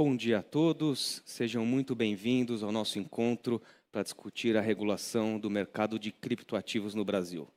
Bom dia a todos, sejam muito bem-vindos ao nosso encontro para discutir a regulação do mercado de criptoativos no Brasil.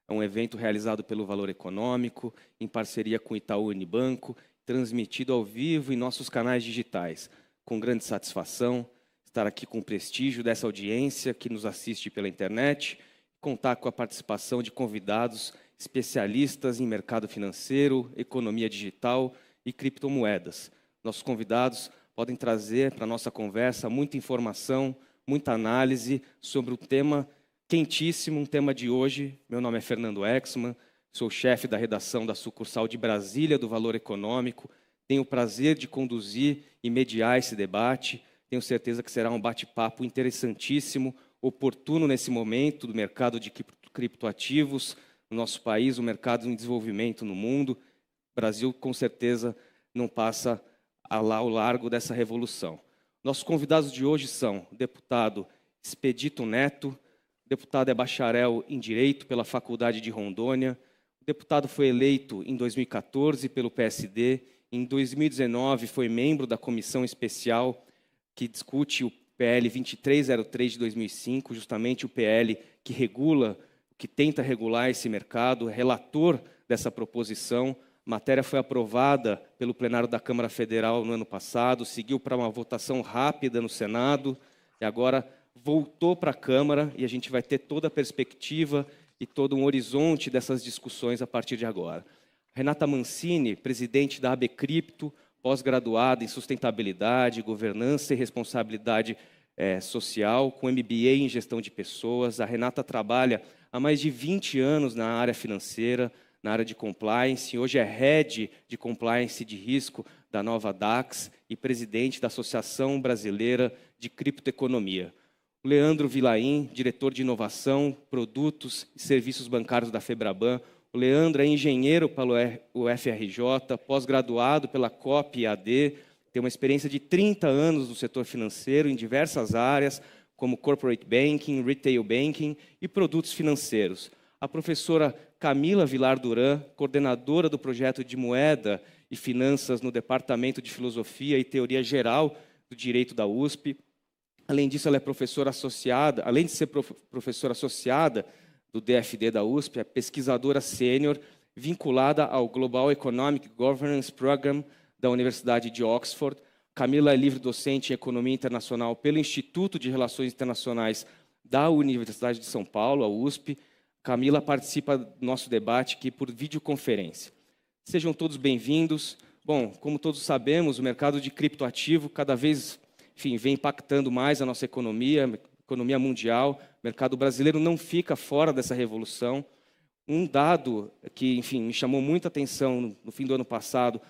É um evento realizado pelo Valor Econômico, em parceria com Itaú Unibanco, transmitido ao vivo em nossos canais digitais. Com grande satisfação, estar aqui com o prestígio dessa audiência que nos assiste pela internet, contar com a participação de convidados especialistas em mercado financeiro, economia digital e criptomoedas. Nossos convidados podem trazer para a nossa conversa muita informação, muita análise sobre o tema quentíssimo, um tema de hoje. Meu nome é Fernando Exman, sou chefe da redação da sucursal de Brasília do Valor Econômico. Tenho o prazer de conduzir e mediar esse debate. Tenho certeza que será um bate-papo interessantíssimo, oportuno nesse momento do mercado de criptoativos no nosso país, o mercado em desenvolvimento no mundo. O Brasil, com certeza, não passa ao largo dessa revolução. Nossos convidados de hoje são o deputado Expedito Neto. O deputado é bacharel em Direito pela Faculdade de Rondônia. O deputado foi eleito em 2014 pelo PSD. Em 2019 foi membro da comissão especial que discute o PL 2303 de 2005, justamente o PL que tenta regular esse mercado, relator dessa proposição. A matéria foi aprovada pelo plenário da Câmara Federal no ano passado, seguiu para uma votação rápida no Senado e agora voltou para a Câmara e a gente vai ter toda a perspectiva e todo um horizonte dessas discussões a partir de agora. Renata Mancini, presidente da AB Cripto, pós-graduada em sustentabilidade, governança e responsabilidade social, com MBA em gestão de pessoas. A Renata trabalha há mais de 20 anos na área financeira, na área de compliance. Hoje é Head de Compliance de Risco da Nova Dax e presidente da Associação Brasileira de Criptoeconomia. O Leandro Vilain, diretor de Inovação, Produtos e Serviços Bancários da Febraban. O Leandro é engenheiro pelo UFRJ, pós-graduado pela COP AD, tem uma experiência de 30 anos no setor financeiro em diversas áreas, como Corporate Banking, Retail Banking e produtos financeiros. A professora Camila Vilar Duran, coordenadora do projeto de Moeda e Finanças no Departamento de Filosofia e Teoria Geral do Direito da USP. Além disso, ela é professora associada, além de ser professora associada do DFD da USP, é pesquisadora sênior vinculada ao Global Economic Governance Program da Universidade de Oxford. Camila é livre-docente em Economia Internacional pelo Instituto de Relações Internacionais da Universidade de São Paulo, a USP. Camila participa do nosso debate aqui por videoconferência. Sejam todos bem-vindos. Bom, como todos sabemos, o mercado de criptoativo cada vez, vem impactando mais a nossa economia mundial. O mercado brasileiro não fica fora dessa revolução. Um dado que, me chamou muita atenção no fim do ano passado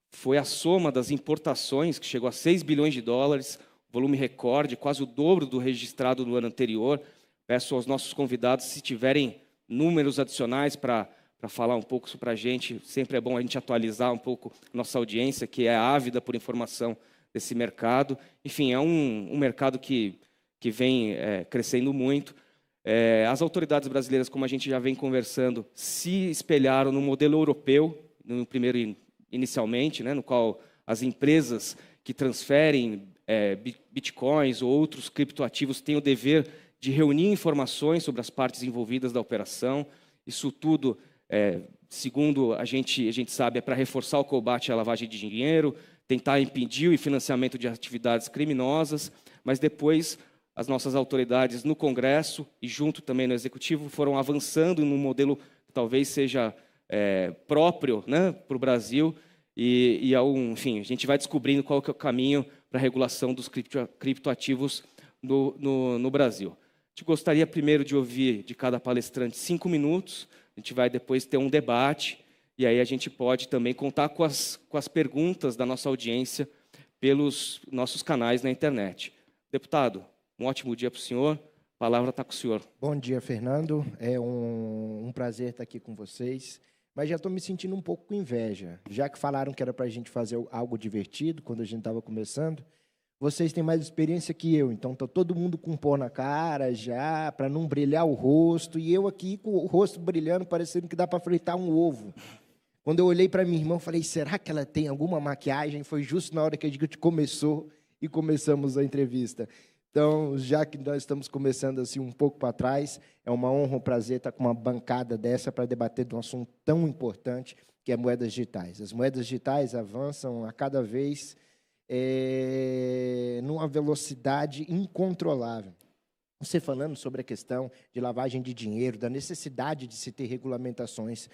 foi a soma das importações, que chegou a 6 bilhões de dólares, volume recorde, quase o dobro do registrado no ano anterior. Peço aos nossos convidados, se tiverem números adicionais para falar um pouco para a gente. Sempre é bom a gente atualizar um pouco a nossa audiência, que é ávida por informação desse mercado. Enfim, é um mercado que vem crescendo muito. As autoridades brasileiras, como a gente já vem conversando, se espelharam no modelo europeu, inicialmente, no qual as empresas que transferem bitcoins ou outros criptoativos têm o dever de reunir informações sobre as partes envolvidas da operação. Isso tudo, segundo a gente sabe, é para reforçar o combate à lavagem de dinheiro, tentar impedir o financiamento de atividades criminosas, mas depois as nossas autoridades no Congresso e junto também no Executivo foram avançando num modelo que talvez seja próprio para o Brasil e a gente vai descobrindo qual que é o caminho para a regulação dos criptoativos no Brasil. A gente gostaria primeiro de ouvir de cada palestrante 5 minutos, a gente vai depois ter um debate, e aí a gente pode também contar com as perguntas da nossa audiência pelos nossos canais na internet. Deputado, um ótimo dia para o senhor, a palavra está com o senhor. Bom dia, Fernando, é um prazer estar aqui com vocês, mas já estou me sentindo um pouco com inveja, já que falaram que era para a gente fazer algo divertido quando a gente estava começando. Vocês têm mais experiência que eu, então está todo mundo com pó na cara já, para não brilhar o rosto, e eu aqui com o rosto brilhando, parecendo que dá para fritar um ovo. Quando eu olhei para minha irmã, eu falei, será que ela tem alguma maquiagem? Foi justo na hora que a gente começou e começamos a entrevista. Então, já que nós estamos começando assim um pouco para trás, é uma honra, um prazer estar com uma bancada dessa para debater de um assunto tão importante, que é moedas digitais. As moedas digitais avançam a cada vez numa velocidade incontrolável. Você falando sobre a questão de lavagem de dinheiro, da necessidade de se ter regulamentações.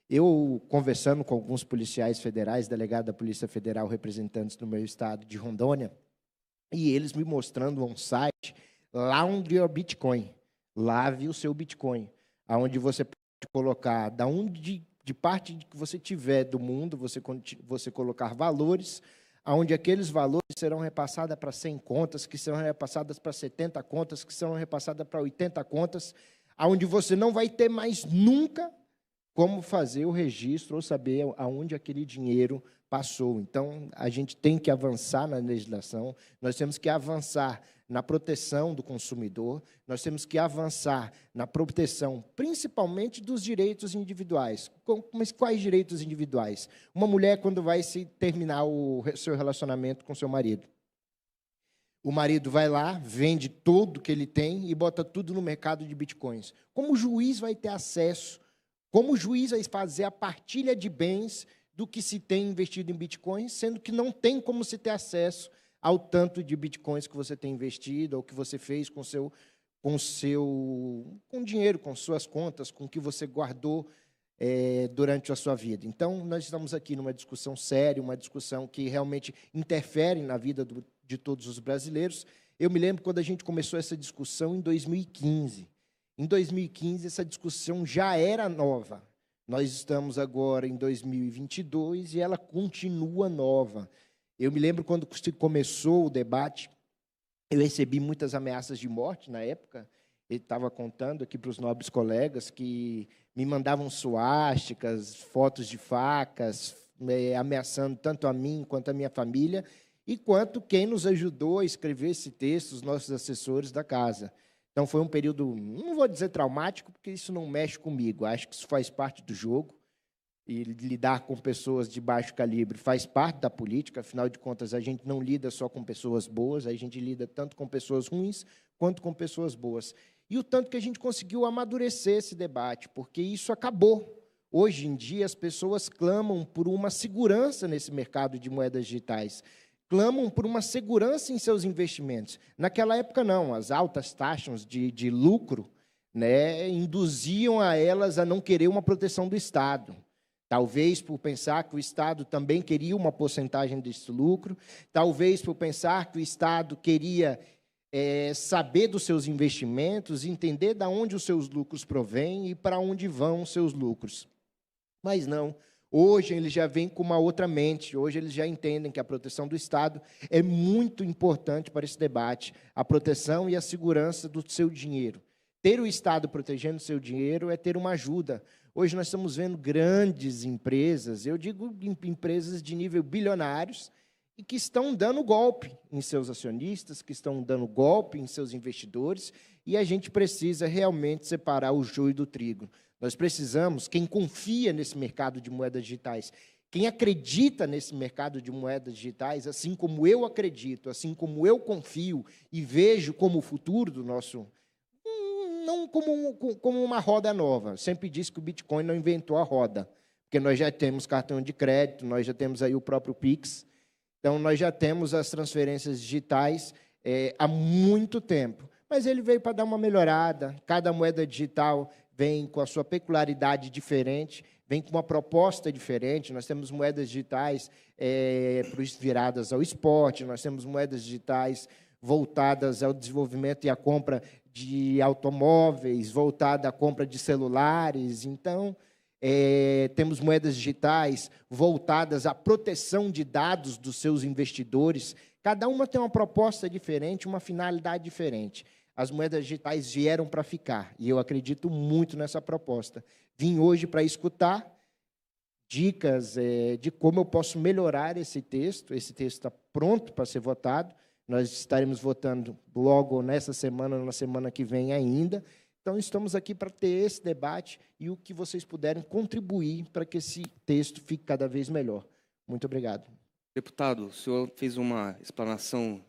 Eu, conversando com alguns policiais federais, delegado da Polícia Federal, representantes do meu estado de Rondônia, e eles me mostrando um site, Laundry Your Bitcoin, lave o seu Bitcoin, onde você pode colocar, de parte que você tiver do mundo, você colocar valores, onde aqueles valores serão repassados para 100 contas, que serão repassadas para 70 contas, que serão repassadas para 80 contas, onde você não vai ter mais nunca como fazer o registro ou saber aonde aquele dinheiro passou. Então, a gente tem que avançar na legislação, nós temos que avançar na proteção do consumidor, nós temos que avançar na proteção, principalmente dos direitos individuais. Mas quais direitos individuais? Uma mulher, quando vai terminar o seu relacionamento com seu marido, o marido vai lá, vende tudo que ele tem e bota tudo no mercado de bitcoins. Como o juiz vai ter acesso? Como o juiz vai fazer a partilha de bens do que se tem investido em bitcoins, sendo que não tem como se ter acesso ao tanto de bitcoins que você tem investido, ou que você fez com dinheiro, com suas contas, com o que você guardou durante a sua vida. Então, nós estamos aqui numa discussão séria, uma discussão que realmente interfere na vida de todos os brasileiros. Eu me lembro quando a gente começou essa discussão em 2015. Em 2015, essa discussão já era nova. Nós estamos agora em 2022 e ela continua nova. Eu me lembro quando começou o debate, eu recebi muitas ameaças de morte na época. Ele estava contando aqui para os nobres colegas que me mandavam suásticas, fotos de facas, ameaçando tanto a mim quanto a minha família, e quanto quem nos ajudou a escrever esse texto, os nossos assessores da casa. Então, foi um período, não vou dizer traumático, porque isso não mexe comigo. Acho que isso faz parte do jogo. E lidar com pessoas de baixo calibre faz parte da política. Afinal de contas, a gente não lida só com pessoas boas, a gente lida tanto com pessoas ruins quanto com pessoas boas. E o tanto que a gente conseguiu amadurecer esse debate, porque isso acabou. Hoje em dia, as pessoas clamam por uma segurança nesse mercado de moedas digitais. Clamam por uma segurança em seus investimentos. Naquela época, não. As altas taxas de lucro, né, induziam a elas a não querer uma proteção do Estado. Talvez por pensar que o Estado também queria uma porcentagem desse lucro, talvez por pensar que o Estado queria saber dos seus investimentos, entender de onde os seus lucros provêm e para onde vão os seus lucros. Mas não. Hoje eles já vêm com uma outra mente, hoje eles já entendem que a proteção do Estado é muito importante para esse debate, a proteção e a segurança do seu dinheiro. Ter o Estado protegendo o seu dinheiro é ter uma ajuda. Hoje nós estamos vendo grandes empresas, eu digo empresas de nível bilionários, e que estão dando golpe em seus acionistas, que estão dando golpe em seus investidores, e a gente precisa realmente separar o joio do trigo. Nós precisamos, quem confia nesse mercado de moedas digitais, quem acredita nesse mercado de moedas digitais, assim como eu acredito, assim como eu confio e vejo como o futuro do nosso... Não como uma roda nova. Eu sempre disse que o Bitcoin não inventou a roda, porque nós já temos cartão de crédito, nós já temos aí o próprio Pix, então nós já temos as transferências digitais há muito tempo. Mas ele veio para dar uma melhorada, cada moeda digital vem com a sua peculiaridade diferente, vem com uma proposta diferente. Nós temos moedas digitais viradas ao esporte, nós temos moedas digitais voltadas ao desenvolvimento e à compra de automóveis, voltada à compra de celulares. Então, temos moedas digitais voltadas à proteção de dados dos seus investidores. Cada uma tem uma proposta diferente, uma finalidade diferente. As moedas digitais vieram para ficar, e eu acredito muito nessa proposta. Vim hoje para escutar dicas de como eu posso melhorar esse texto. Esse texto está pronto para ser votado. Nós estaremos votando logo nessa semana ou na semana que vem ainda. Então, estamos aqui para ter esse debate e o que vocês puderem contribuir para que esse texto fique cada vez melhor. Muito obrigado. Deputado, o senhor fez uma explanação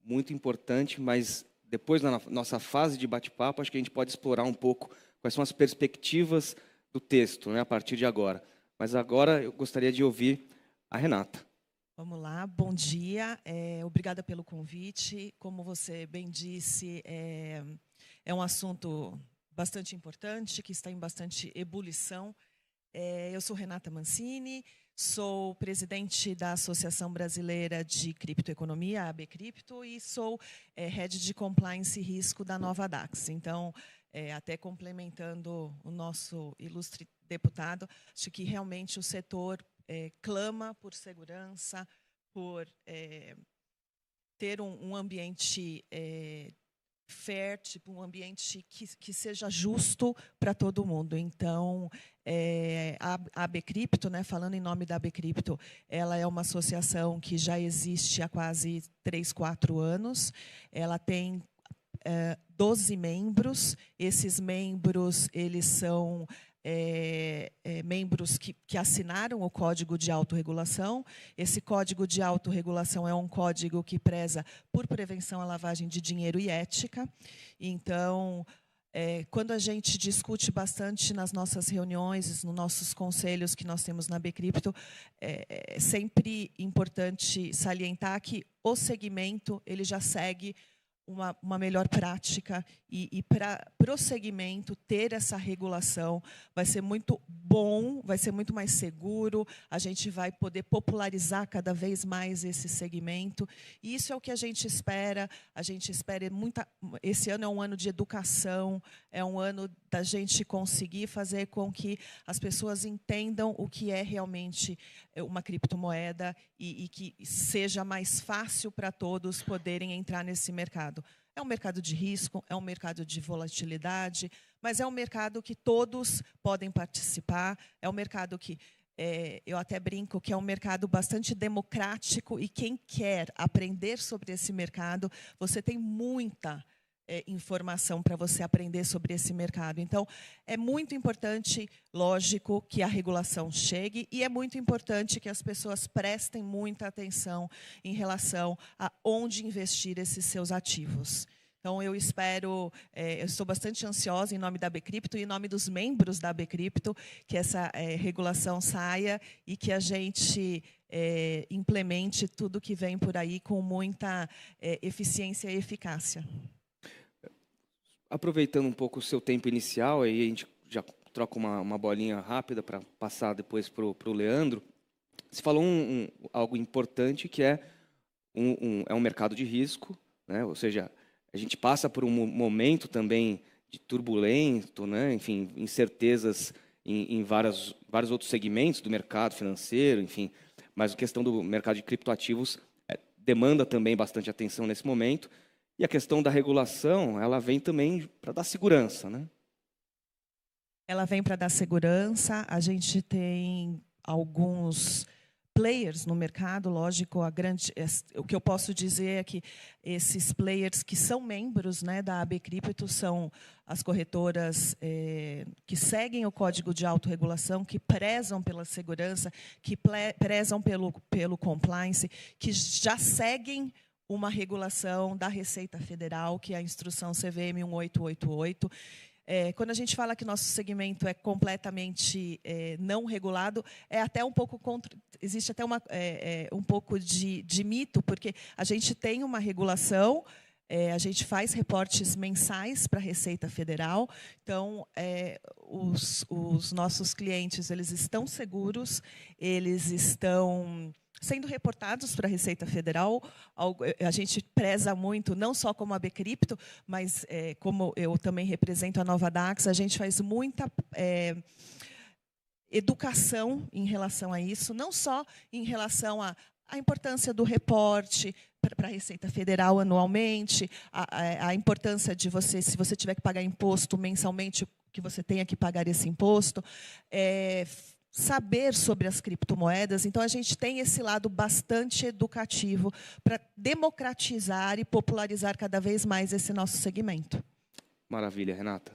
muito importante, mas depois, na nossa fase de bate-papo, acho que a gente pode explorar um pouco quais são as perspectivas do texto, né, a partir de agora. Mas agora eu gostaria de ouvir a Renata. Vamos lá, bom dia. Obrigada pelo convite. Como você bem disse, é um assunto bastante importante, que está em bastante ebulição. Eu sou Renata Mancini, sou presidente da Associação Brasileira de Criptoeconomia, a AB Cripto, e sou Head de Compliance e Risco da Nova Dax. Então, até complementando o nosso ilustre deputado, acho que realmente o setor clama por segurança, por ter um ambiente fair, tipo um ambiente que seja justo para todo mundo. Então, a AB Cripto, né, falando em nome da AB Cripto, ela é uma associação que já existe há quase 3, 4 anos. Ela tem 12 membros. Esses membros, eles são membros que assinaram o Código de Autorregulação. Esse Código de Autorregulação é um código que preza por prevenção à lavagem de dinheiro e ética. Então, quando a gente discute bastante nas nossas reuniões, nos nossos conselhos que nós temos na AB Cripto, é sempre importante salientar que o segmento ele já segue uma melhor prática, e para o segmento ter essa regulação vai ser muito bom, vai ser muito mais seguro, a gente vai poder popularizar cada vez mais esse segmento, e isso é o que a gente espera esse ano é um ano de educação, é um ano da gente conseguir fazer com que as pessoas entendam o que é realmente uma criptomoeda e que seja mais fácil para todos poderem entrar nesse mercado. É um mercado de risco, é um mercado de volatilidade, mas é um mercado que todos podem participar, é um mercado que, eu até brinco, que é um mercado bastante democrático, e quem quer aprender sobre esse mercado, você tem muita informação para você aprender sobre esse mercado. Então, é muito importante, lógico, que a regulação chegue, e é muito importante que as pessoas prestem muita atenção em relação a onde investir esses seus ativos. Então, eu espero, eu estou bastante ansiosa em nome da AB Cripto e em nome dos membros da AB Cripto, que essa regulação saia e que a gente implemente tudo que vem por aí com muita eficiência e eficácia. Aproveitando um pouco o seu tempo inicial, aí a gente já troca uma bolinha rápida para passar depois para o Leandro. Você falou algo importante, que é um mercado de risco, né? Ou seja, a gente passa por um momento também de turbulento, né? Enfim, incertezas em vários outros segmentos do mercado financeiro, enfim. Mas a questão do mercado de criptoativos demanda também bastante atenção nesse momento. E a questão da regulação, ela vem também para dar segurança, né? Ela vem para dar segurança. A gente tem alguns players no mercado, lógico. O que eu posso dizer é que esses players que são membros, né, da AB Cripto são as corretoras que seguem o Código de Autorregulação, que prezam pela segurança, que prezam pelo compliance, que já seguem uma regulação da Receita Federal, que é a Instrução CVM 1888. Quando a gente fala que nosso segmento é completamente não regulado, até um pouco existe até um pouco de mito, porque a gente tem uma regulação, a gente faz reportes mensais para a Receita Federal, então os nossos clientes eles estão seguros, eles estão sendo reportados para a Receita Federal. A gente preza muito, não só como a AB Cripto, mas como eu também represento a Nova Dax, a gente faz muita educação em relação a isso, não só em relação à importância do reporte para a Receita Federal anualmente, a importância de você, se você tiver que pagar imposto mensalmente, que você tenha que pagar esse imposto, saber sobre as criptomoedas. Então, a gente tem esse lado bastante educativo para democratizar e popularizar cada vez mais esse nosso segmento. Maravilha, Renata.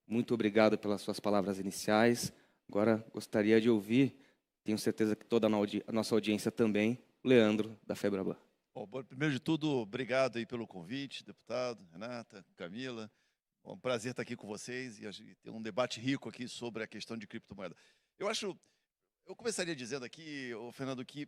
muito obrigado pelas suas palavras iniciais. Agora, gostaria de ouvir, tenho certeza que toda a nossa audiência também, o Leandro, da Febraban. Bom, primeiro de tudo, obrigado aí pelo convite, deputado, Renata, Camila. É um prazer estar aqui com vocês e ter um debate rico aqui sobre a questão de criptomoeda. Eu começaria dizendo aqui, Fernando, que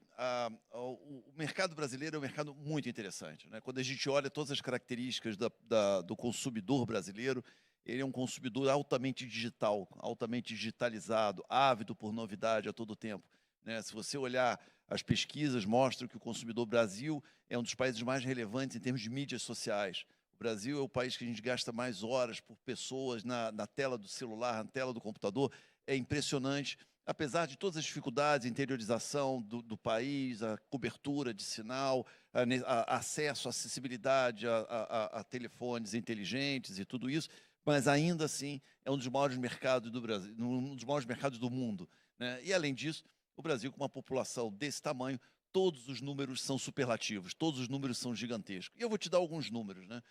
o mercado brasileiro é um mercado muito interessante, né? Quando a gente olha todas as características do consumidor brasileiro, ele é um consumidor altamente digital, altamente digitalizado, ávido por novidade a todo tempo, né? Se você olhar, as pesquisas mostram que o consumidor Brasil é um dos países mais relevantes em termos de mídias sociais. O Brasil é o país que a gente gasta mais horas por pessoas na tela do celular, na tela do computador. É impressionante. Apesar de todas as dificuldades, a interiorização do país, a cobertura de sinal, acesso, acessibilidade a telefones inteligentes e tudo isso, mas ainda assim é um dos maiores mercados do Brasil, um dos maiores mercados do mundo, né? E além disso, o Brasil, com uma população desse tamanho, todos os números são superlativos, todos os números são gigantescos. E eu vou te dar alguns números, né?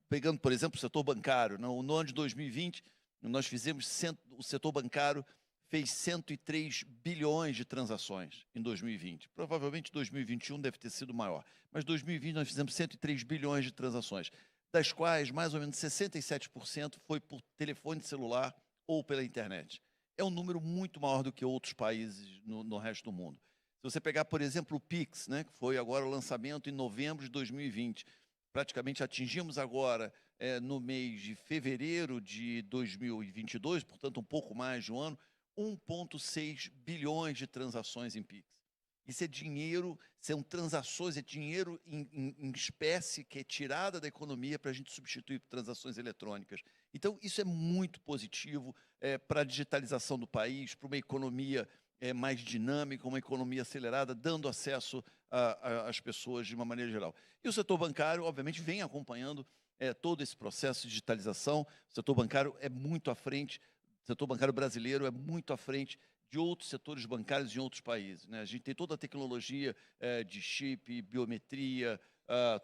Pegando, por exemplo, o setor bancário, no ano de 2020, nós o setor bancário fez 103 bilhões de transações em 2020. Provavelmente 2021 deve ter sido maior, mas 2020 nós fizemos 103 bilhões de transações, das quais mais ou menos 67% foi por telefone celular ou pela internet. É um número muito maior do que outros países no resto do mundo. Se você pegar, por exemplo, o Pix, né, que foi agora o lançamento em novembro de 2020, praticamente atingimos agora, no mês de fevereiro de 2022, portanto um pouco mais de um ano, 1,6 bilhões de transações em Pix. Isso é dinheiro, são transações, é dinheiro em espécie que é tirada da economia para a gente substituir por transações eletrônicas. Então, isso é muito positivo para a digitalização do país, para uma economia mais dinâmica, uma economia acelerada, dando acesso às pessoas de uma maneira geral. E o setor bancário, obviamente, vem acompanhando todo esse processo de digitalização. O setor bancário é muito à frente, o setor bancário brasileiro é muito à frente de outros setores bancários em outros países, né? A gente tem toda a tecnologia de chip, biometria,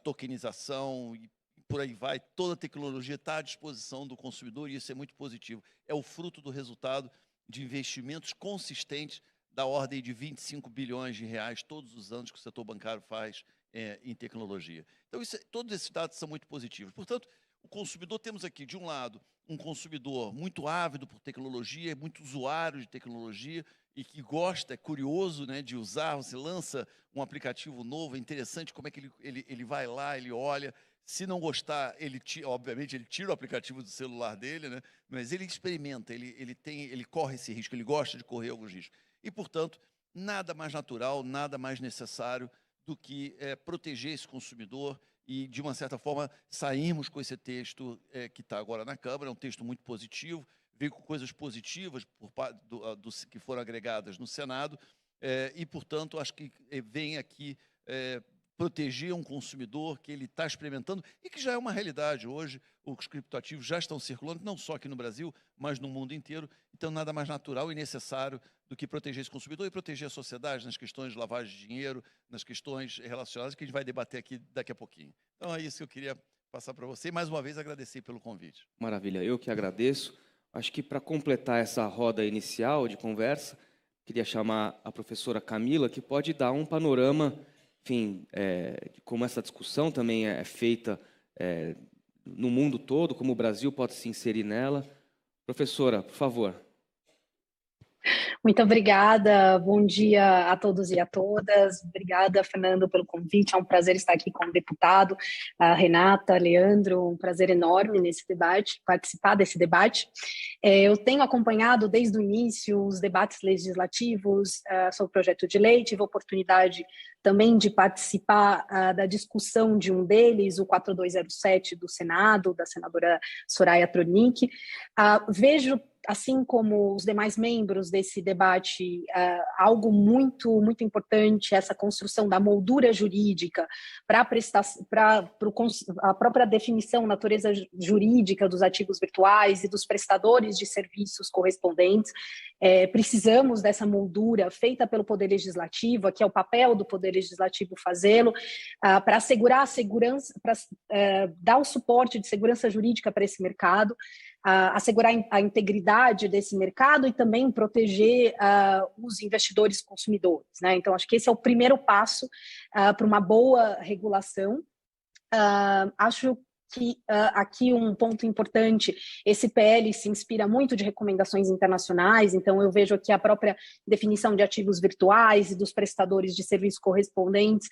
tokenização e por aí vai. Toda a tecnologia está à disposição do consumidor e isso é muito positivo. É o fruto do resultado de investimentos consistentes da ordem de 25 bilhões de reais todos os anos que o setor bancário faz em tecnologia. Então, todos esses dados são muito positivos. Portanto, o consumidor, temos aqui, de um lado, um consumidor muito ávido por tecnologia, muito usuário de tecnologia e que gosta, é curioso, né, de usar. Você lança um aplicativo novo, é interessante como é que ele vai lá, ele olha. Se não gostar, obviamente, ele tira o aplicativo do celular dele, né, mas ele experimenta, ele corre esse risco, ele gosta de correr alguns riscos. E, portanto, nada mais natural, nada mais necessário do que proteger esse consumidor e, de uma certa forma, sairmos com esse texto que está agora na Câmara. É um texto muito positivo, veio com coisas positivas que foram agregadas no Senado e, portanto, acho que vem aqui proteger um consumidor que ele está experimentando e que já é uma realidade hoje. Os criptoativos já estão circulando, não só aqui no Brasil, mas no mundo inteiro. Então, nada mais natural e necessário do que proteger esse consumidor e proteger a sociedade nas questões de lavagem de dinheiro, nas questões relacionadas que a gente vai debater aqui daqui a pouquinho. Então, é isso que eu queria passar para você. E, mais uma vez, agradecer pelo convite. Maravilha, eu que agradeço. Acho que para completar essa roda inicial de conversa, queria chamar a professora Camila, que pode dar um panorama, enfim, de como essa discussão também é feita no mundo todo, como o Brasil pode se inserir nela. Professora, por favor. Muito obrigada, bom dia a todos e a todas. Obrigada, Fernando, pelo convite. É um prazer estar aqui com o deputado, a Renata, Leandro, um prazer enorme nesse debate, participar desse debate. Eu tenho acompanhado desde o início os debates legislativos sobre o projeto de lei, tive a oportunidade também de participar da discussão de um deles, o 4207 do Senado, da senadora Soraya Tronic. Vejo assim como os demais membros desse debate, algo muito, muito importante, essa construção da moldura jurídica para a própria definição, natureza jurídica dos ativos virtuais e dos prestadores de serviços correspondentes. Precisamos dessa moldura feita pelo Poder Legislativo, aqui é o papel do Poder Legislativo fazê-lo, para assegurar a segurança, para dar o suporte de segurança jurídica para esse mercado, assegurar a integridade desse mercado e também proteger os investidores consumidores, né? Então, acho que esse é o primeiro passo para uma boa regulação. Acho que aqui um ponto importante, esse PL se inspira muito de recomendações internacionais, então eu vejo aqui a própria definição de ativos virtuais e dos prestadores de serviços correspondentes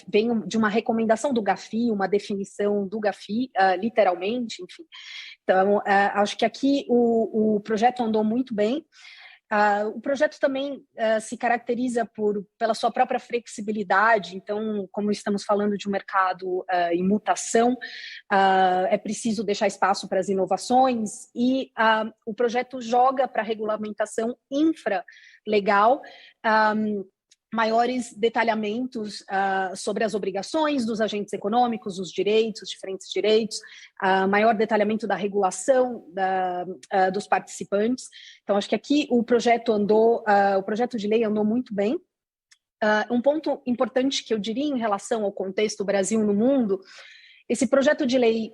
vem de uma recomendação do GAFI, uma definição do GAFI, literalmente, enfim. Então, acho que aqui o projeto andou muito bem. O projeto também se caracteriza pela sua própria flexibilidade, então, como estamos falando de um mercado em mutação, é preciso deixar espaço para as inovações e o projeto joga para a regulamentação infralegal maiores detalhamentos sobre as obrigações dos agentes econômicos, os direitos, diferentes direitos, maior detalhamento da regulação dos participantes. Então, acho que aqui o projeto de lei andou muito bem. Um ponto importante que eu diria em relação ao contexto Brasil no mundo, esse projeto de lei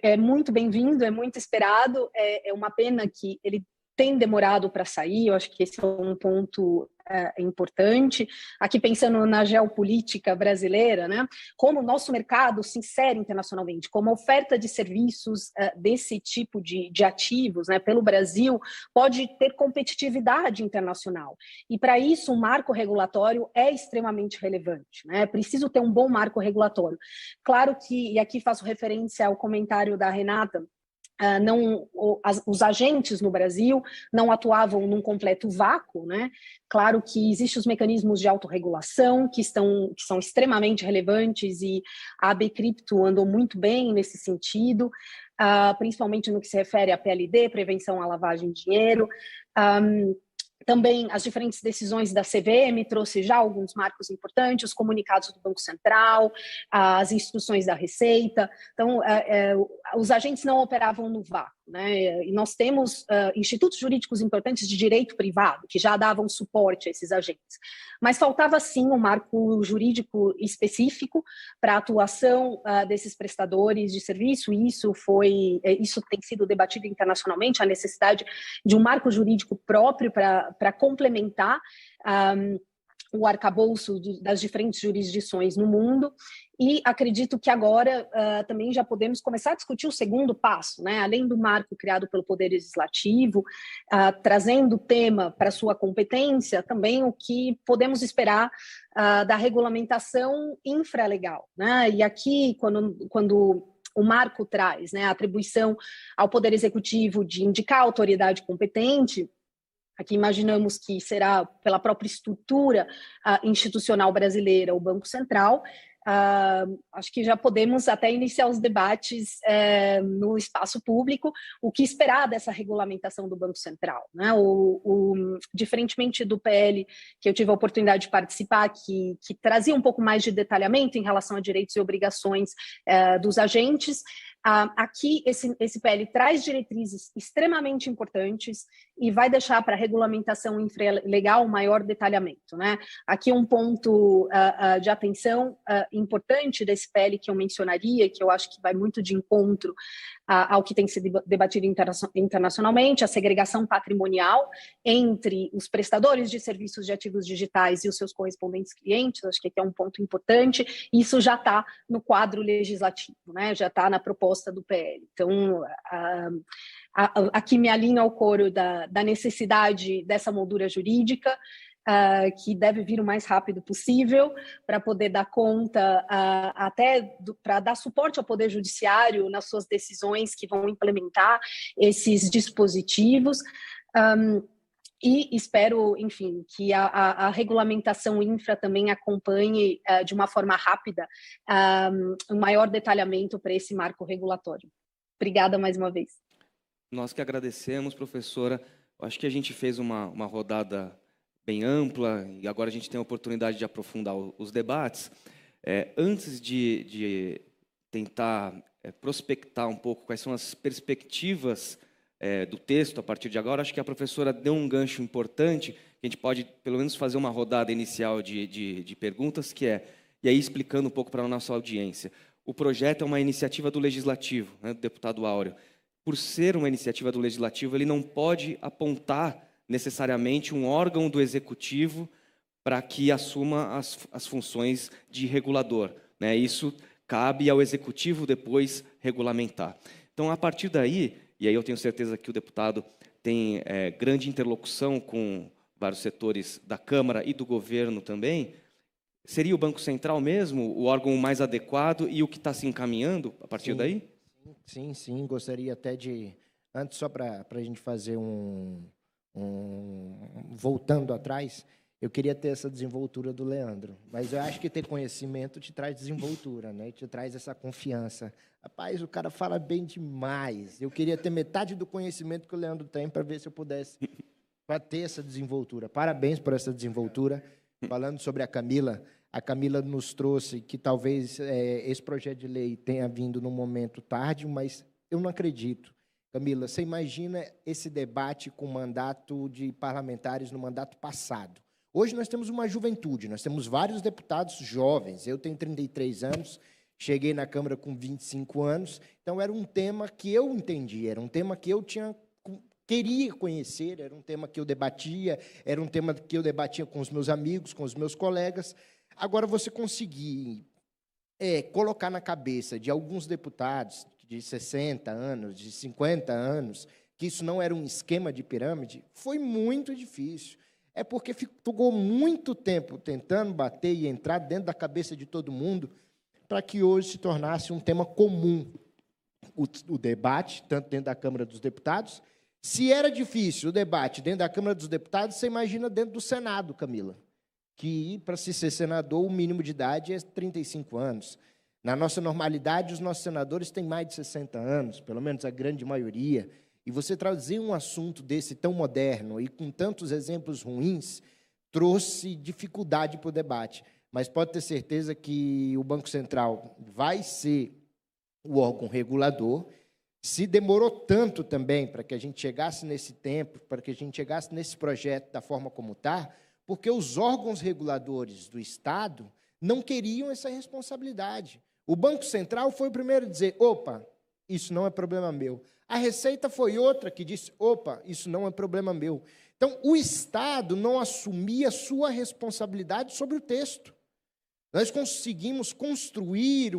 é muito bem-vindo, é muito esperado, é uma pena que ele tem demorado para sair, eu acho que esse é um ponto importante. Aqui pensando na geopolítica brasileira, né? Como o nosso mercado se insere internacionalmente, como a oferta de serviços desse tipo de ativos, né, pelo Brasil, pode ter competitividade internacional. E para isso, um marco regulatório é extremamente relevante, né? É preciso ter um bom marco regulatório. Claro que, e aqui faço referência ao comentário da Renata, os agentes no Brasil não atuavam num completo vácuo, né? Claro que existem os mecanismos de autorregulação que são extremamente relevantes e a AB Cripto andou muito bem nesse sentido, principalmente no que se refere à PLD, prevenção à lavagem de dinheiro. Também as diferentes decisões da CVM trouxe já alguns marcos importantes, os comunicados do Banco Central, as instruções da Receita. Então, os agentes não operavam no vácuo, né? E nós temos institutos jurídicos importantes de direito privado, que já davam suporte a esses agentes. Mas faltava, sim, um marco jurídico específico para a atuação desses prestadores de serviço, e isso tem sido debatido internacionalmente, a necessidade de um marco jurídico próprio para complementar o arcabouço das diferentes jurisdições no mundo. E acredito que agora também já podemos começar a discutir o segundo passo, né? Além do marco criado pelo Poder Legislativo, trazendo o tema para sua competência, também o que podemos esperar da regulamentação infralegal, né? E aqui, quando o marco traz, né, a atribuição ao Poder Executivo de indicar a autoridade competente, aqui imaginamos que será pela própria estrutura institucional brasileira, o Banco Central. Acho que já podemos até iniciar os debates no espaço público, o que esperar dessa regulamentação do Banco Central, né? Diferentemente do PL que eu tive a oportunidade de participar, que trazia um pouco mais de detalhamento em relação a direitos e obrigações dos agentes, aqui esse PL traz diretrizes extremamente importantes e vai deixar para a regulamentação infralegal maior detalhamento, né? Aqui um ponto de atenção importante desse PL que eu mencionaria, que eu acho que vai muito de encontro ao que tem sido debatido internacionalmente, a segregação patrimonial entre os prestadores de serviços de ativos digitais e os seus correspondentes clientes. Acho que aqui é um ponto importante. Isso já está no quadro legislativo, né? Já está na proposta do PL. Então, aqui me alinho ao coro da necessidade dessa moldura jurídica, que deve vir o mais rápido possível para poder dar conta, até para dar suporte ao Poder Judiciário nas suas decisões que vão implementar esses dispositivos. E espero, enfim, que a regulamentação infra também acompanhe de uma forma rápida um maior detalhamento para esse marco regulatório. Obrigada mais uma vez. Nós que agradecemos, professora. Acho que a gente fez uma rodada bem ampla e agora a gente tem a oportunidade de aprofundar os debates. Antes de tentar prospectar um pouco quais são as perspectivas do texto a partir de agora, acho que a professora deu um gancho importante, que a gente pode, pelo menos, fazer uma rodada inicial de perguntas, e aí explicando um pouco para a nossa audiência. O projeto é uma iniciativa do Legislativo, né, do deputado Áureo. Por ser uma iniciativa do Legislativo, ele não pode apontar necessariamente um órgão do Executivo para que assuma as funções de regulador, né? Isso cabe ao Executivo depois regulamentar. Então, a partir daí, e aí eu tenho certeza que o deputado tem grande interlocução com vários setores da Câmara e do governo também, seria o Banco Central mesmo o órgão mais adequado e o que está se encaminhando a partir daí? Sim. Gostaria até de... Antes, só para a gente fazer voltando atrás, eu queria ter essa desenvoltura do Leandro. Mas eu acho que ter conhecimento te traz desenvoltura, né? Te traz essa confiança. Rapaz, o cara fala bem demais. Eu queria ter metade do conhecimento que o Leandro tem para ver se eu pudesse para ter essa desenvoltura. Parabéns por essa desenvoltura. Falando sobre a Camila nos trouxe que talvez esse projeto de lei tenha vindo num momento tarde, mas eu não acredito. Camila, você imagina esse debate com o mandato de parlamentares no mandato passado. Hoje nós temos uma juventude, nós temos vários deputados jovens. Eu tenho 33 anos, cheguei na Câmara com 25 anos, então era um tema que eu entendi, era um tema que eu queria conhecer, era um tema que eu debatia, era um tema que eu debatia com os meus amigos, com os meus colegas. Agora, você conseguir colocar na cabeça de alguns deputados de 60 anos, de 50 anos, que isso não era um esquema de pirâmide, foi muito difícil. É porque ficou muito tempo tentando bater e entrar dentro da cabeça de todo mundo para que hoje se tornasse um tema comum o debate, tanto dentro da Câmara dos Deputados. Se era difícil o debate dentro da Câmara dos Deputados, você imagina dentro do Senado, Camila, que, para se ser senador, o mínimo de idade é 35 anos. Na nossa normalidade, os nossos senadores têm mais de 60 anos, pelo menos a grande maioria. E você trazer um assunto desse tão moderno e com tantos exemplos ruins, trouxe dificuldade para o debate. Mas pode ter certeza que o Banco Central vai ser o órgão regulador. Se demorou tanto também para que a gente chegasse nesse tempo, para que a gente chegasse nesse projeto da forma como está, porque os órgãos reguladores do Estado não queriam essa responsabilidade. O Banco Central foi o primeiro a dizer, opa, isso não é problema meu. A Receita foi outra que disse, opa, isso não é problema meu. Então, o Estado não assumia a sua responsabilidade sobre o texto. Nós conseguimos construir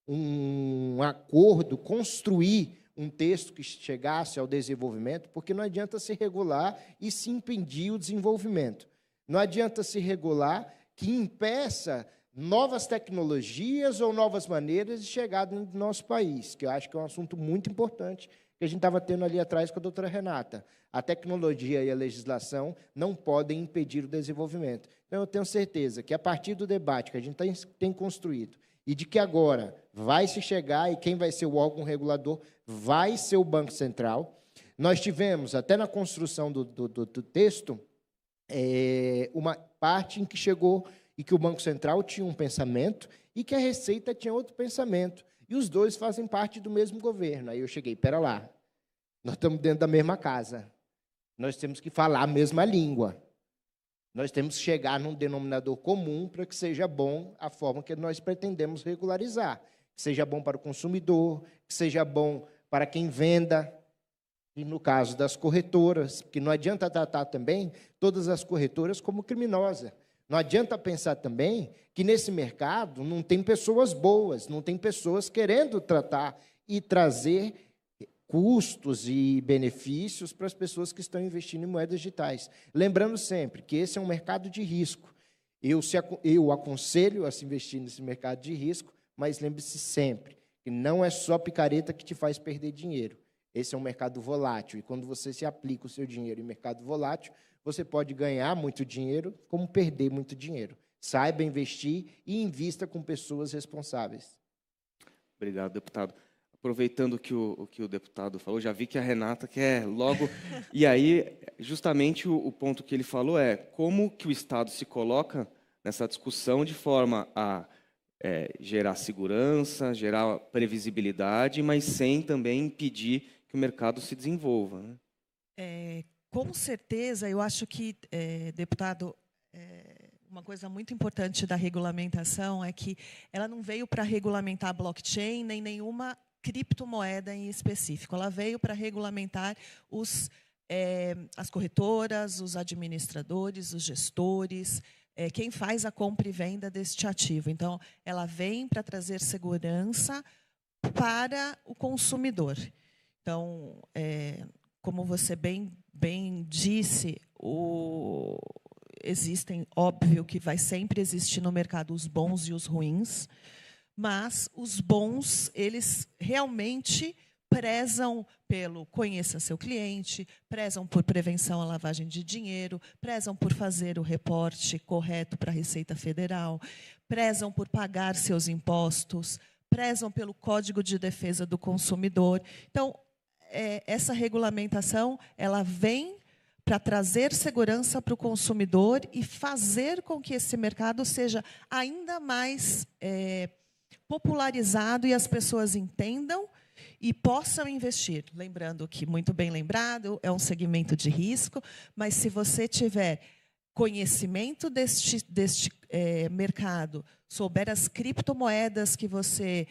um acordo, construir um texto que chegasse ao desenvolvimento, porque não adianta se regular e se impedir o desenvolvimento. Não adianta se regular que impeça novas tecnologias ou novas maneiras de chegar dentro do nosso país, que eu acho que é um assunto muito importante que a gente estava tendo ali atrás com a doutora Renata. A tecnologia e a legislação não podem impedir o desenvolvimento. Então, eu tenho certeza que, a partir do debate que a gente tem construído, e de que agora vai se chegar, e quem vai ser o órgão regulador vai ser o Banco Central. Nós tivemos, até na construção do texto, uma parte em que chegou e que o Banco Central tinha um pensamento e que a Receita tinha outro pensamento. E os dois fazem parte do mesmo governo. Aí eu cheguei, espera lá, nós estamos dentro da mesma casa. Nós temos que falar a mesma língua. Nós temos que chegar num denominador comum para que seja bom a forma que nós pretendemos regularizar. Que seja bom para o consumidor, que seja bom para quem venda, e no caso das corretoras, porque não adianta tratar também todas as corretoras como criminosa. Não adianta pensar também que nesse mercado não tem pessoas boas, não tem pessoas querendo tratar e trazer custos e benefícios para as pessoas que estão investindo em moedas digitais. Lembrando sempre que esse é um mercado de risco. Eu aconselho a se investir nesse mercado de risco, mas lembre-se sempre que não é só picareta que te faz perder dinheiro. Esse é um mercado volátil, e quando você se aplica o seu dinheiro em mercado volátil, você pode ganhar muito dinheiro, como perder muito dinheiro. Saiba investir e invista com pessoas responsáveis. Obrigado, deputado. A aproveitando o que o deputado falou, já vi que a Renata quer logo... E aí, justamente, o ponto que ele falou é como que o Estado se coloca nessa discussão de forma a gerar segurança, gerar previsibilidade, mas sem também impedir que o mercado se desenvolva, né? Com certeza, eu acho que, deputado, uma coisa muito importante da regulamentação é que ela não veio para regulamentar blockchain nem nenhuma criptomoeda em específico. Ela veio para regulamentar as corretoras, os administradores, os gestores, quem faz a compra e venda deste ativo. Então, ela vem para trazer segurança para o consumidor. Então, como você bem disse, existem, óbvio que vai sempre existir no mercado os bons e os ruins, mas os bons, eles realmente prezam pelo conheça seu cliente, prezam por prevenção à lavagem de dinheiro, prezam por fazer o reporte correto para a Receita Federal, prezam por pagar seus impostos, prezam pelo Código de Defesa do Consumidor. Então, essa regulamentação ela vem para trazer segurança para o consumidor e fazer com que esse mercado seja ainda mais popularizado e as pessoas entendam e possam investir. Lembrando que, muito bem lembrado, é um segmento de risco, mas se você tiver conhecimento deste mercado, souber as criptomoedas que você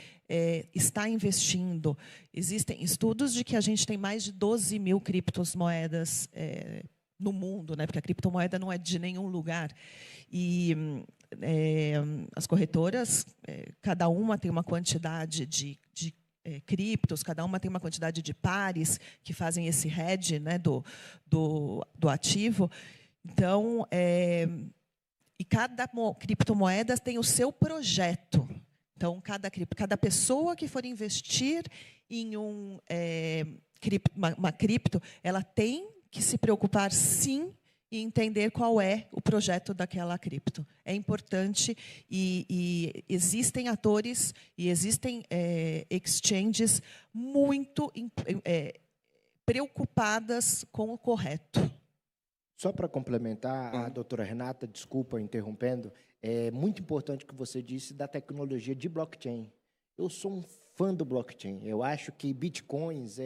está investindo, existem estudos de que a gente tem mais de 12 mil criptomoedas no mundo, né? Porque a criptomoeda não é de nenhum lugar. E as corretoras, cada uma tem uma quantidade de criptos, cada uma tem uma quantidade de pares que fazem esse hedge, né, do ativo. Então, e cada criptomoeda tem o seu projeto. Então, cada pessoa que for investir em uma cripto, ela tem que se preocupar, sim, e entender qual é o projeto daquela cripto. É importante e existem atores e existem exchanges muito preocupadas com o correto. Só para complementar, a doutora Renata, desculpa interrompendo, é muito importante o que você disse da tecnologia de blockchain. Eu sou um fã do blockchain. Eu acho que bitcoins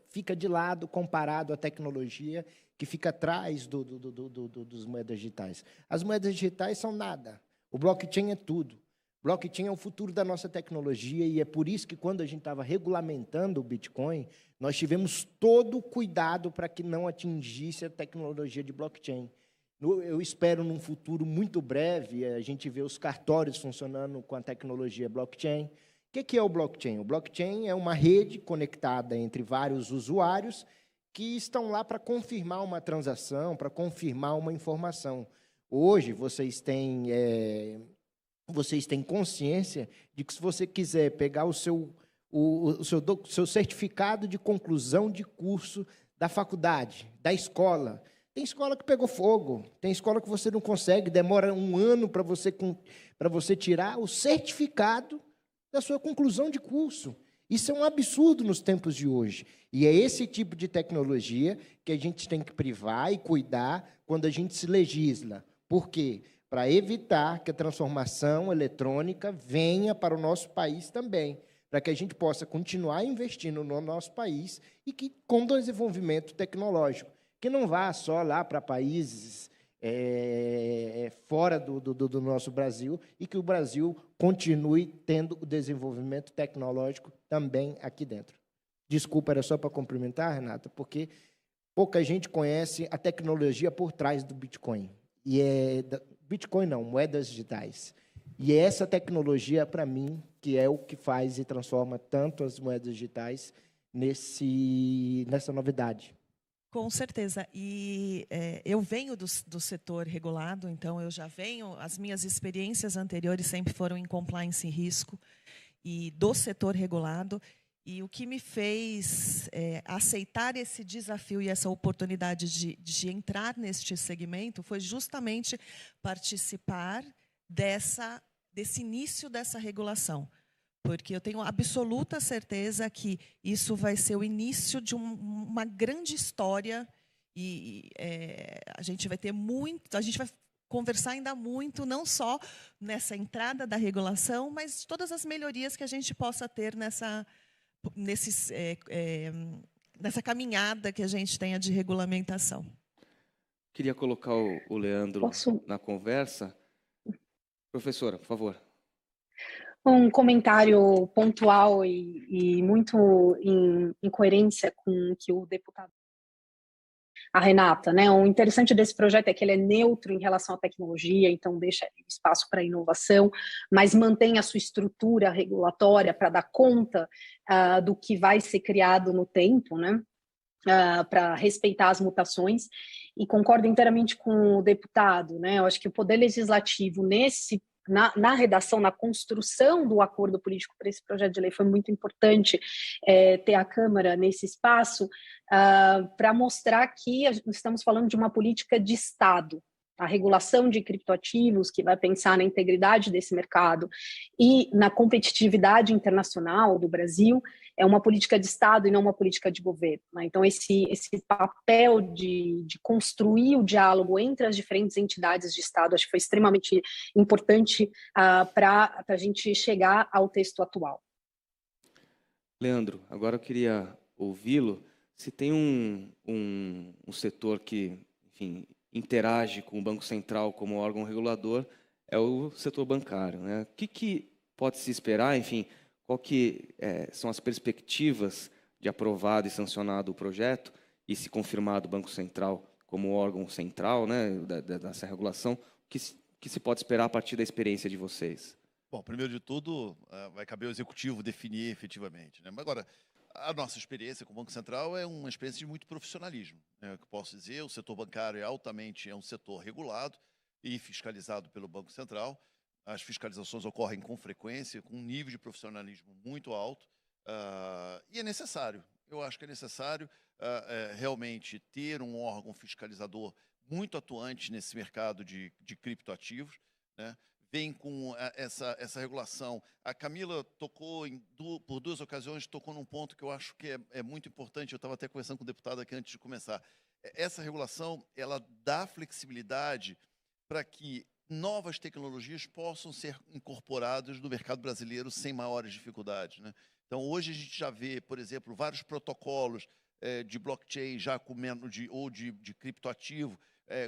fica de lado comparado à tecnologia que fica atrás dos moedas digitais. As moedas digitais são nada. O blockchain é tudo. Blockchain é o futuro da nossa tecnologia e é por isso que, quando a gente estava regulamentando o Bitcoin, nós tivemos todo o cuidado para que não atingisse a tecnologia de blockchain. Eu espero, num futuro muito breve, a gente ver os cartórios funcionando com a tecnologia blockchain. O que é o blockchain? O blockchain é uma rede conectada entre vários usuários que estão lá para confirmar uma transação, para confirmar uma informação. Hoje, vocês têm consciência de que, se você quiser pegar o seu certificado de conclusão de curso da faculdade, da escola, tem escola que pegou fogo, tem escola que você não consegue, demora um ano para você tirar o certificado da sua conclusão de curso. Isso é um absurdo nos tempos de hoje. E é esse tipo de tecnologia que a gente tem que privar e cuidar quando a gente se legisla. Por quê? Para evitar que a transformação eletrônica venha para o nosso país também, para que a gente possa continuar investindo no nosso país e que, com desenvolvimento tecnológico, que não vá só lá para países fora do nosso Brasil, e que o Brasil continue tendo o desenvolvimento tecnológico também aqui dentro. Desculpa, era só para complementar, Renata, porque pouca gente conhece a tecnologia por trás do Bitcoin. Bitcoin não, moedas digitais. E é essa tecnologia, para mim, que é o que faz e transforma tanto as moedas digitais nessa novidade. Com certeza. E eu venho do setor regulado, então eu já venho, as minhas experiências anteriores sempre foram em compliance e risco, e do setor regulado. E o que me fez aceitar esse desafio e essa oportunidade de entrar neste segmento foi justamente participar desse início dessa regulação. porque eu tenho absoluta certeza que isso vai ser o início de uma grande história e a gente vai ter muito, a gente vai conversar ainda muito, não só nessa entrada da regulação, mas todas as melhorias que a gente possa ter nessa caminhada que a gente tenha de regulamentação. Queria colocar o Leandro na conversa. Professora, por favor. Um comentário pontual e muito em coerência com o que o deputado a Renata, né? O interessante desse projeto é que ele é neutro em relação à tecnologia, então deixa espaço para inovação, mas mantém a sua estrutura regulatória para dar conta do que vai ser criado no tempo, né? Para respeitar as mutações, e concordo inteiramente com o deputado, né? Eu acho que o Poder Legislativo, na redação, na construção do acordo político para esse projeto de lei, foi muito importante ter a Câmara nesse espaço para mostrar que estamos falando de uma política de Estado. A regulação de criptoativos, que vai pensar na integridade desse mercado e na competitividade internacional do Brasil, é uma política de Estado e não uma política de governo, né? Então, esse papel de construir o diálogo entre as diferentes entidades de Estado, acho que foi extremamente importante para a gente chegar ao texto atual. Leandro, agora eu queria ouvi-lo. Se tem um setor que, enfim, interage com o Banco Central como órgão regulador, é o setor bancário, né? O que pode se esperar, enfim, qual que são as perspectivas de aprovado e sancionado o projeto e, se confirmado o Banco Central como órgão central, né, dessa regulação, que se pode esperar a partir da experiência de vocês? Bom, primeiro de tudo, vai caber ao Executivo definir efetivamente, né? Mas agora, a nossa experiência com o Banco Central é uma experiência de muito profissionalismo, né? O que posso dizer, o setor bancário é um setor regulado e fiscalizado pelo Banco Central. As fiscalizações ocorrem com frequência, com um nível de profissionalismo muito alto, e é necessário. Eu acho que é necessário realmente ter um órgão fiscalizador muito atuante nesse mercado de criptoativos, né? Vem com essa regulação. A Camila tocou por duas ocasiões, tocou num ponto que eu acho que é muito importante. Eu estava até conversando com o deputado aqui antes de começar. Essa regulação, ela dá flexibilidade para que novas tecnologias possam ser incorporadas no mercado brasileiro sem maiores dificuldades, né? Então, hoje a gente já vê, por exemplo, vários protocolos de blockchain já ou de criptoativo,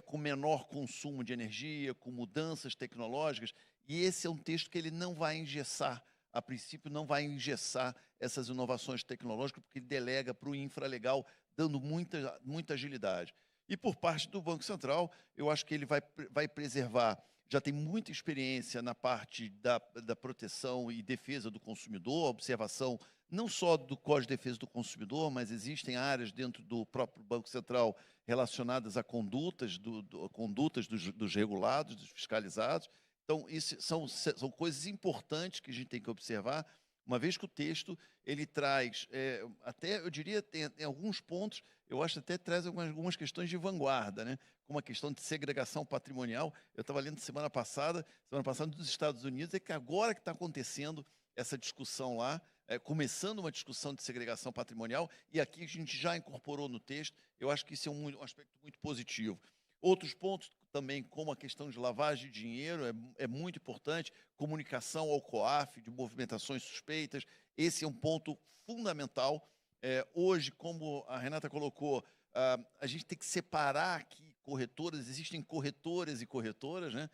com menor consumo de energia, com mudanças tecnológicas, e esse é um texto que ele não vai engessar, a princípio não vai engessar essas inovações tecnológicas, porque ele delega para o infralegal, dando muita agilidade. E por parte do Banco Central, eu acho que ele vai preservar, já tem muita experiência na parte da proteção e defesa do consumidor, observação não só do Código de Defesa do Consumidor, mas existem áreas dentro do próprio Banco Central relacionadas a condutas dos regulados, dos fiscalizados. Então, isso são coisas importantes que a gente tem que observar, uma vez que o texto ele traz, até eu diria, tem alguns pontos, eu acho até traz algumas questões de vanguarda, né? Como a questão de segregação patrimonial. Eu estava lendo semana passada dos Estados Unidos, é que agora que está acontecendo essa discussão lá, começando uma discussão de segregação patrimonial, e aqui a gente já incorporou no texto. Eu acho que isso é um aspecto muito positivo. Outros pontos também, como a questão de lavagem de dinheiro, é muito importante, comunicação ao COAF, de movimentações suspeitas, esse é um ponto fundamental. Hoje, como a Renata colocou, a gente tem que separar aqui corretoras, existem corretoras e corretoras, né?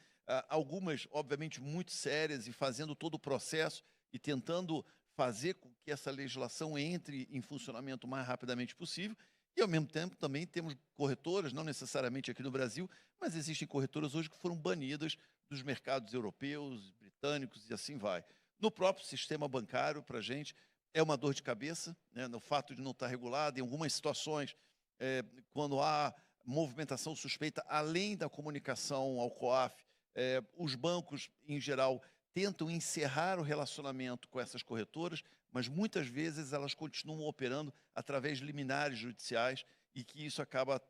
Algumas, obviamente, muito sérias e fazendo todo o processo e tentando fazer com que essa legislação entre em funcionamento o mais rapidamente possível. E, ao mesmo tempo, também temos corretoras, não necessariamente aqui no Brasil, mas existem corretoras hoje que foram banidas dos mercados europeus, britânicos e assim vai. No próprio sistema bancário, para a gente, é uma dor de cabeça, né, no fato de não estar regulado. Em algumas situações, quando há movimentação suspeita, além da comunicação ao COAF, os bancos, em geral, tentam encerrar o relacionamento com essas corretoras, mas muitas vezes elas continuam operando através de liminares judiciais e que isso acaba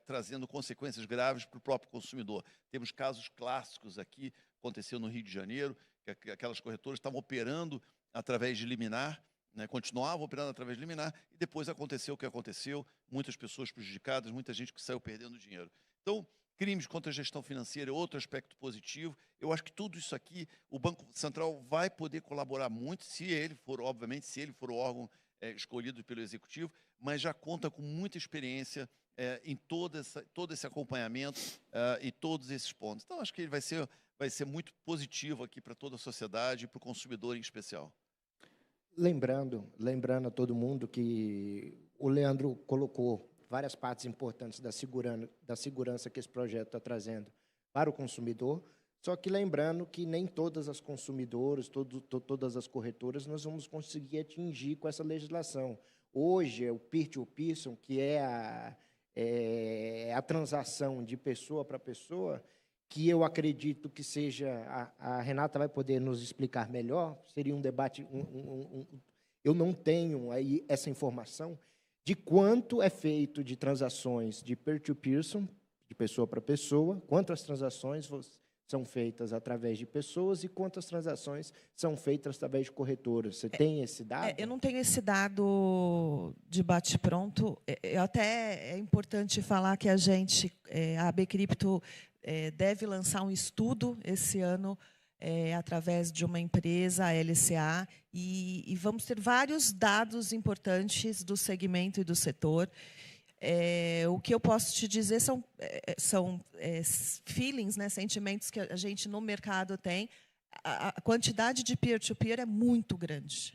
trazendo consequências graves para o próprio consumidor. Temos casos clássicos aqui, aconteceu no Rio de Janeiro, que aquelas corretoras estavam operando através de liminar, né, continuavam operando através de liminar, e depois aconteceu o que aconteceu, muitas pessoas prejudicadas, muita gente que saiu perdendo dinheiro. Então, crimes contra a gestão financeira é outro aspecto positivo. Eu acho que tudo isso aqui, o Banco Central vai poder colaborar muito, se ele for, obviamente, se ele for o órgão escolhido pelo Executivo, mas já conta com muita experiência em todo esse acompanhamento e todos esses pontos. Então, acho que ele vai ser muito positivo aqui para toda a sociedade e para o consumidor em especial. Lembrando a todo mundo que o Leandro colocou várias partes importantes da segurança que esse projeto está trazendo para o consumidor, só que lembrando que nem todas as consumidoras, todas as corretoras, nós vamos conseguir atingir com essa legislação. Hoje, o peer-to-peer, que é a transação de pessoa para pessoa, que eu acredito que seja, a Renata vai poder nos explicar melhor, seria um debate, eu não tenho aí essa informação, de quanto é feito de transações de peer-to-peer, de pessoa para pessoa, quantas transações são feitas através de pessoas e quantas transações são feitas através de corretoras. Você tem esse dado? Eu não tenho esse dado de bate-pronto. Até é importante falar que a AB Cripto, deve lançar um estudo esse ano através de uma empresa, a LCA, e vamos ter vários dados importantes do segmento e do setor. O que eu posso te dizer são feelings, né, sentimentos que a gente no mercado tem. A quantidade de peer-to-peer é muito grande,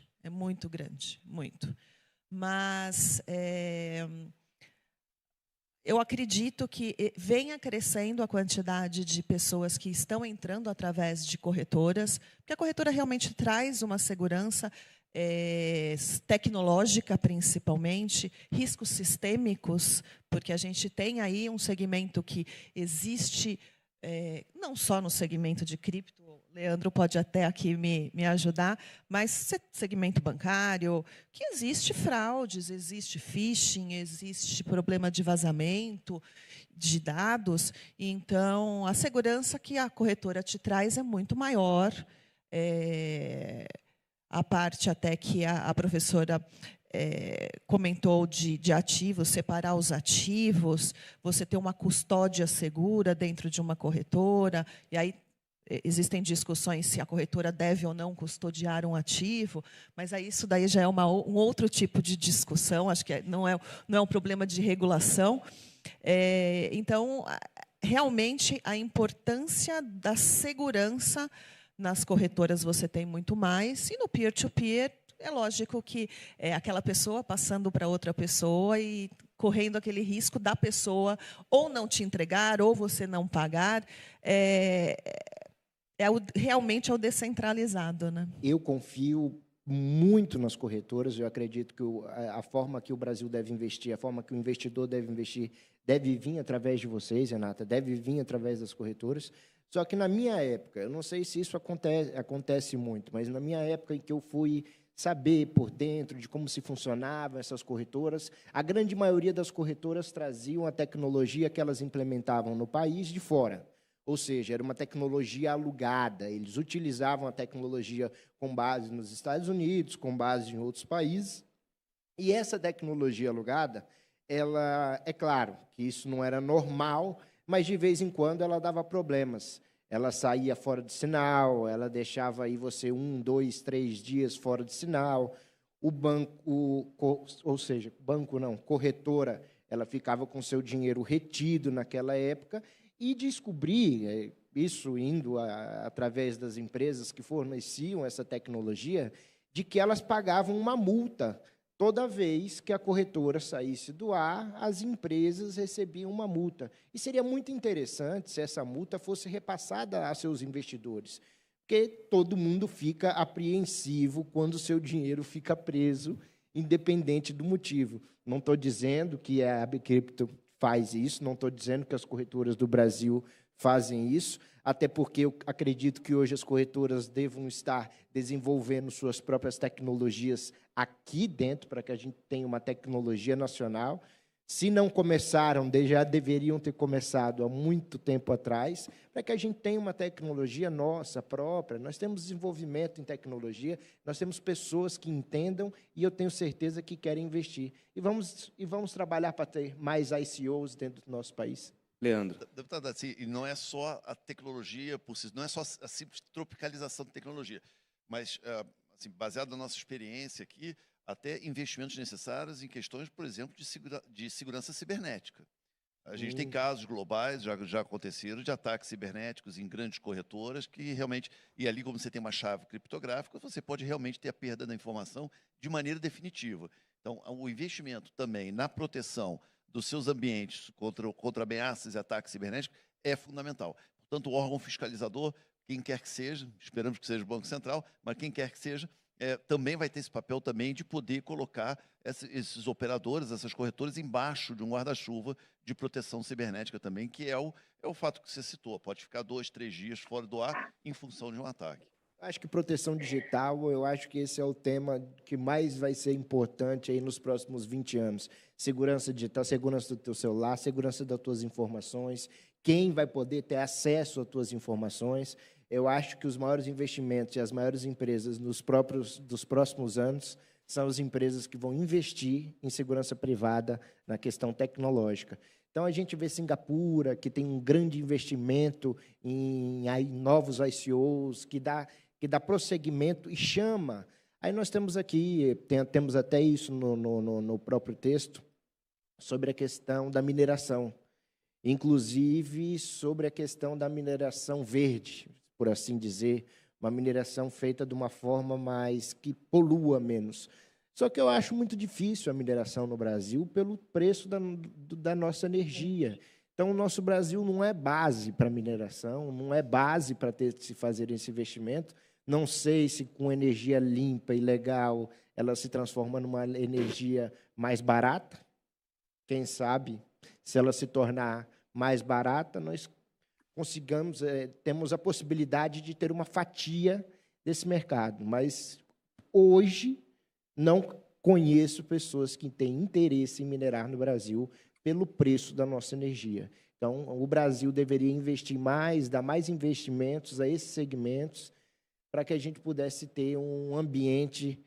muito. Mas eu acredito que venha crescendo a quantidade de pessoas que estão entrando através de corretoras, porque a corretora realmente traz uma segurança tecnológica, principalmente, riscos sistêmicos, porque a gente tem aí um segmento que existe, não só no segmento de cripto, Leandro pode até aqui me ajudar, mas segmento bancário, que existe fraudes, existe phishing, existe problema de vazamento de dados. Então, a segurança que a corretora te traz é muito maior. A parte até que a professora comentou de ativos, separar os ativos, você ter uma custódia segura dentro de uma corretora, e aí existem discussões se a corretora deve ou não custodiar um ativo, mas aí isso daí já é um outro tipo de discussão, acho que não é um problema de regulação. Então, realmente, a importância da segurança nas corretoras você tem muito mais, e no peer-to-peer, é lógico que aquela pessoa passando para outra pessoa e correndo aquele risco da pessoa ou não te entregar, ou você não pagar, realmente é o descentralizado, né? Eu confio muito nas corretoras, eu acredito que a forma que o Brasil deve investir, a forma que o investidor deve investir, deve vir através de vocês, Renata, deve vir através das corretoras. Só que na minha época, eu não sei se isso acontece muito, mas na minha época em que eu fui saber por dentro de como se funcionavam essas corretoras, a grande maioria das corretoras traziam a tecnologia que elas implementavam no país de fora. Ou seja, era uma tecnologia alugada. Eles utilizavam a tecnologia com base nos Estados Unidos, com base em outros países. E essa tecnologia alugada, é claro que isso não era normal, mas de vez em quando ela dava problemas. Ela saía fora de sinal, ela deixava aí você 1, 2, 3 dias fora de sinal. Corretora, ela ficava com seu dinheiro retido naquela época. E descobrir, isso indo através das empresas que forneciam essa tecnologia, de que elas pagavam uma multa. Toda vez que a corretora saísse do ar, as empresas recebiam uma multa. E seria muito interessante se essa multa fosse repassada a seus investidores, porque todo mundo fica apreensivo quando o seu dinheiro fica preso, independente do motivo. Não estou dizendo que a AB Cripto faz isso, não estou dizendo que as corretoras do Brasil fazem isso, até porque eu acredito que hoje as corretoras devam estar desenvolvendo suas próprias tecnologias aqui dentro, para que a gente tenha uma tecnologia nacional. Se não começaram, já deveriam ter começado há muito tempo atrás, para que a gente tenha uma tecnologia nossa própria. Nós temos desenvolvimento em tecnologia, nós temos pessoas que entendam e eu tenho certeza que querem investir. E vamos trabalhar para ter mais ICOs dentro do nosso país. Leandro. Deputado, assim, e não é só a tecnologia, não é só a simples tropicalização de tecnologia, mas, assim, baseado na nossa experiência aqui, até investimentos necessários em questões, por exemplo, de segurança cibernética. A gente tem casos globais, já aconteceram, de ataques cibernéticos em grandes corretoras, que realmente, e ali como você tem uma chave criptográfica, você pode realmente ter a perda da informação de maneira definitiva. Então, o investimento também na proteção dos seus ambientes contra ameaças e ataques cibernéticos é fundamental. Portanto, o órgão fiscalizador, quem quer que seja, esperamos que seja o Banco Central, mas quem quer que seja, também vai ter esse papel também de poder colocar esses operadores, essas corretoras, embaixo de um guarda-chuva de proteção cibernética também, que é o fato que você citou. Pode ficar 2, 3 dias fora do ar em função de um ataque. Acho que proteção digital, eu acho que esse é o tema que mais vai ser importante aí nos próximos 20 anos. Segurança digital, segurança do teu celular, segurança das tuas informações, quem vai poder ter acesso às tuas informações. Eu acho que os maiores investimentos e as maiores empresas dos próximos anos são as empresas que vão investir em segurança privada na questão tecnológica. Então, a gente vê Singapura, que tem um grande investimento em novos ICOs, que dá prosseguimento e chama. Aí nós temos aqui, temos até isso no próprio texto, sobre a questão da mineração, inclusive sobre a questão da mineração verde, por assim dizer, uma mineração feita de uma forma mais que polua menos. Só que eu acho muito difícil a mineração no Brasil pelo preço da nossa energia. Então, o nosso Brasil não é base para mineração, não é base para se fazer esse investimento. Não sei se com energia limpa e legal ela se transforma numa energia mais barata. Quem sabe, se ela se tornar mais barata, nós temos a possibilidade de ter uma fatia desse mercado. Mas, hoje, não conheço pessoas que têm interesse em minerar no Brasil pelo preço da nossa energia. Então, o Brasil deveria investir mais, dar mais investimentos a esses segmentos, para que a gente pudesse ter um ambiente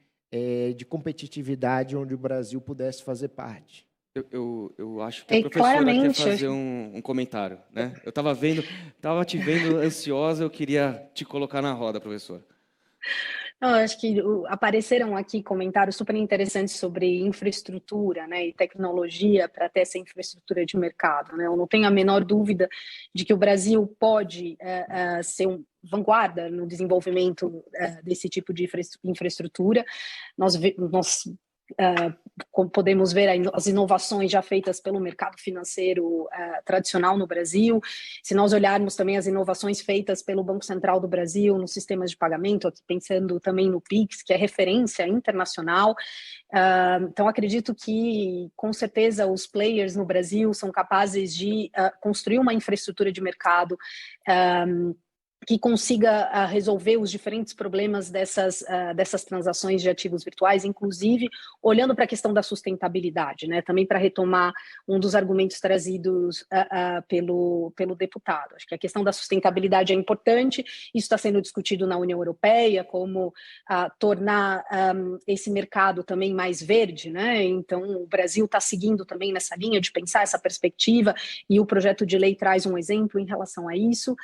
de competitividade onde o Brasil pudesse fazer parte. Eu acho que a professora quer fazer um comentário, né? Eu estava te vendo ansiosa, eu queria te colocar na roda, professora. Não, acho que apareceram aqui comentários super interessantes sobre infraestrutura, né, e tecnologia para ter essa infraestrutura de mercado, né? Eu não tenho a menor dúvida de que o Brasil pode ser vanguarda no desenvolvimento desse tipo de infraestrutura. Nós podemos ver as inovações já feitas pelo mercado financeiro tradicional no Brasil. Se nós olharmos também as inovações feitas pelo Banco Central do Brasil nos sistemas de pagamento, aqui pensando também no Pix, que é referência internacional. Então, acredito que, com certeza, os players no Brasil são capazes de construir uma infraestrutura de mercado que consiga resolver os diferentes problemas dessas transações de ativos virtuais, inclusive olhando para a questão da sustentabilidade, né? Também para retomar um dos argumentos trazidos pelo deputado. Acho que a questão da sustentabilidade é importante, isso está sendo discutido na União Europeia, como tornar esse mercado também mais verde, né? Então, o Brasil está seguindo também nessa linha de pensar essa perspectiva, e o projeto de lei traz um exemplo em relação a isso.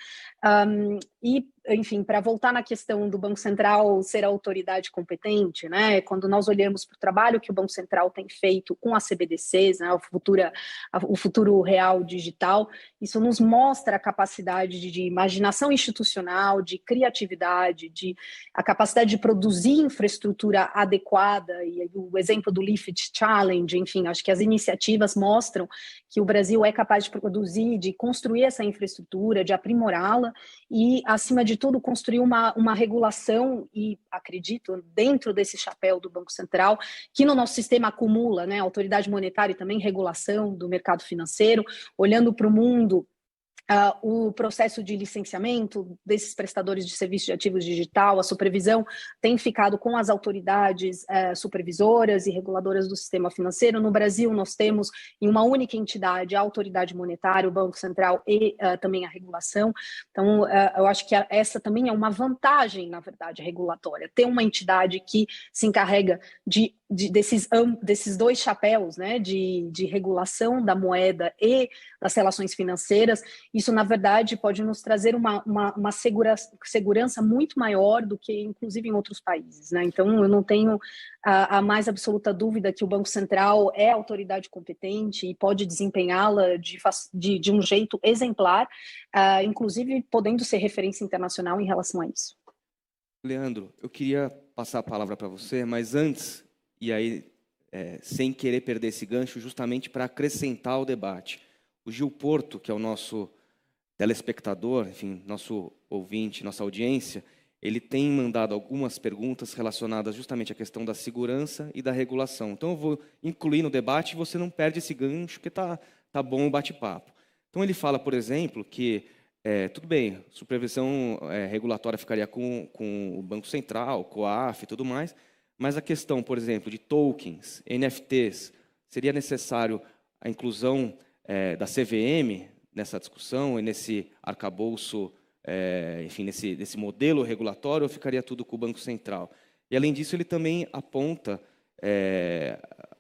E, enfim, para voltar na questão do Banco Central ser a autoridade competente, né, quando nós olhamos para o trabalho que o Banco Central tem feito com as CBDCs, né, o futuro real digital, isso nos mostra a capacidade de imaginação institucional, de criatividade, a capacidade de produzir infraestrutura adequada, e o exemplo do Lift Challenge, enfim, acho que as iniciativas mostram que o Brasil é capaz de produzir, de construir essa infraestrutura, de aprimorá-la e, acima de tudo, construir uma regulação, e acredito, dentro desse chapéu do Banco Central, que no nosso sistema acumula, né, autoridade monetária e também regulação do mercado financeiro, olhando para o mundo. o processo de licenciamento desses prestadores de serviços de ativos digital, a supervisão tem ficado com as autoridades supervisoras e reguladoras do sistema financeiro. No Brasil, nós temos em uma única entidade a autoridade monetária, o Banco Central e também a regulação. Então, eu acho que essa também é uma vantagem, na verdade, regulatória, ter uma entidade que se encarrega desses dois chapéus, né, de regulação da moeda e das relações financeiras. Isso, na verdade, pode nos trazer uma segurança muito maior do que, inclusive, em outros países, né? Então, eu não tenho a mais absoluta dúvida que o Banco Central é a autoridade competente e pode desempenhá-la de um jeito exemplar, inclusive podendo ser referência internacional em relação a isso. Leandro, eu queria passar a palavra para você, mas antes, e aí, sem querer perder esse gancho, justamente para acrescentar ao debate. O Gil Porto, que é o nosso telespectador, enfim, nosso ouvinte, nossa audiência, ele tem mandado algumas perguntas relacionadas justamente à questão da segurança e da regulação. Então, eu vou incluir no debate e você não perde esse gancho, porque tá bom o bate-papo. Então, ele fala, por exemplo, que, tudo bem, supervisão regulatória ficaria com o Banco Central, COAF e tudo mais, mas a questão, por exemplo, de tokens, NFTs, seria necessário a inclusão da CVM nessa discussão e nesse arcabouço, enfim, nesse modelo regulatório, ou ficaria tudo com o Banco Central? E, além disso, ele também aponta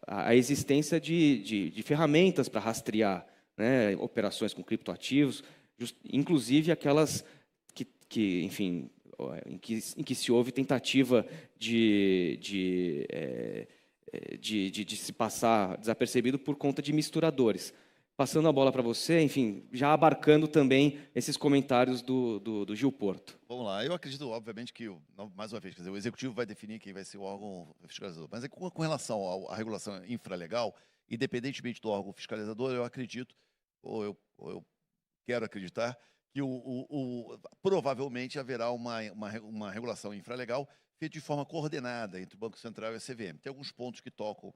a existência de ferramentas para rastrear, né, operações com criptoativos, inclusive aquelas que enfim, em que se houve tentativa de se passar desapercebido por conta de misturadores. Passando a bola para você, enfim, já abarcando também esses comentários do Gil Porto. Vamos lá, eu acredito, obviamente, que, mais uma vez, quer dizer, o Executivo vai definir quem vai ser o órgão fiscalizador. Mas com relação à regulação infralegal, independentemente do órgão fiscalizador, eu acredito, ou eu quero acreditar, que provavelmente haverá uma regulação infralegal feita de forma coordenada entre o Banco Central e a CVM. Tem alguns pontos que tocam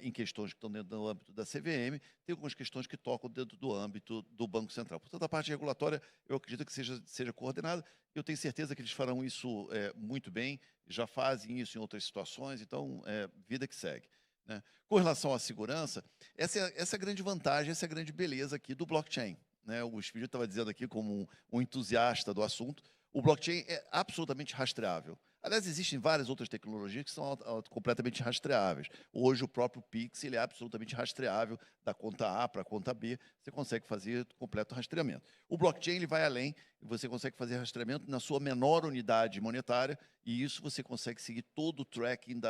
em questões que estão dentro do âmbito da CVM, tem algumas questões que tocam dentro do âmbito do Banco Central. Portanto, a parte regulatória, eu acredito que seja coordenada. Eu tenho certeza que eles farão isso muito bem, já fazem isso em outras situações, então, vida que segue, né? Com relação à segurança, essa é a grande vantagem, essa é a grande beleza aqui do blockchain, né? O Espírito estava dizendo aqui como um entusiasta do assunto, o blockchain é absolutamente rastreável. Aliás, existem várias outras tecnologias que são completamente rastreáveis. Hoje, o próprio Pix ele é absolutamente rastreável, da conta A para a conta B, você consegue fazer completo rastreamento. O blockchain ele vai além, você consegue fazer rastreamento na sua menor unidade monetária, e isso você consegue seguir todo o tracking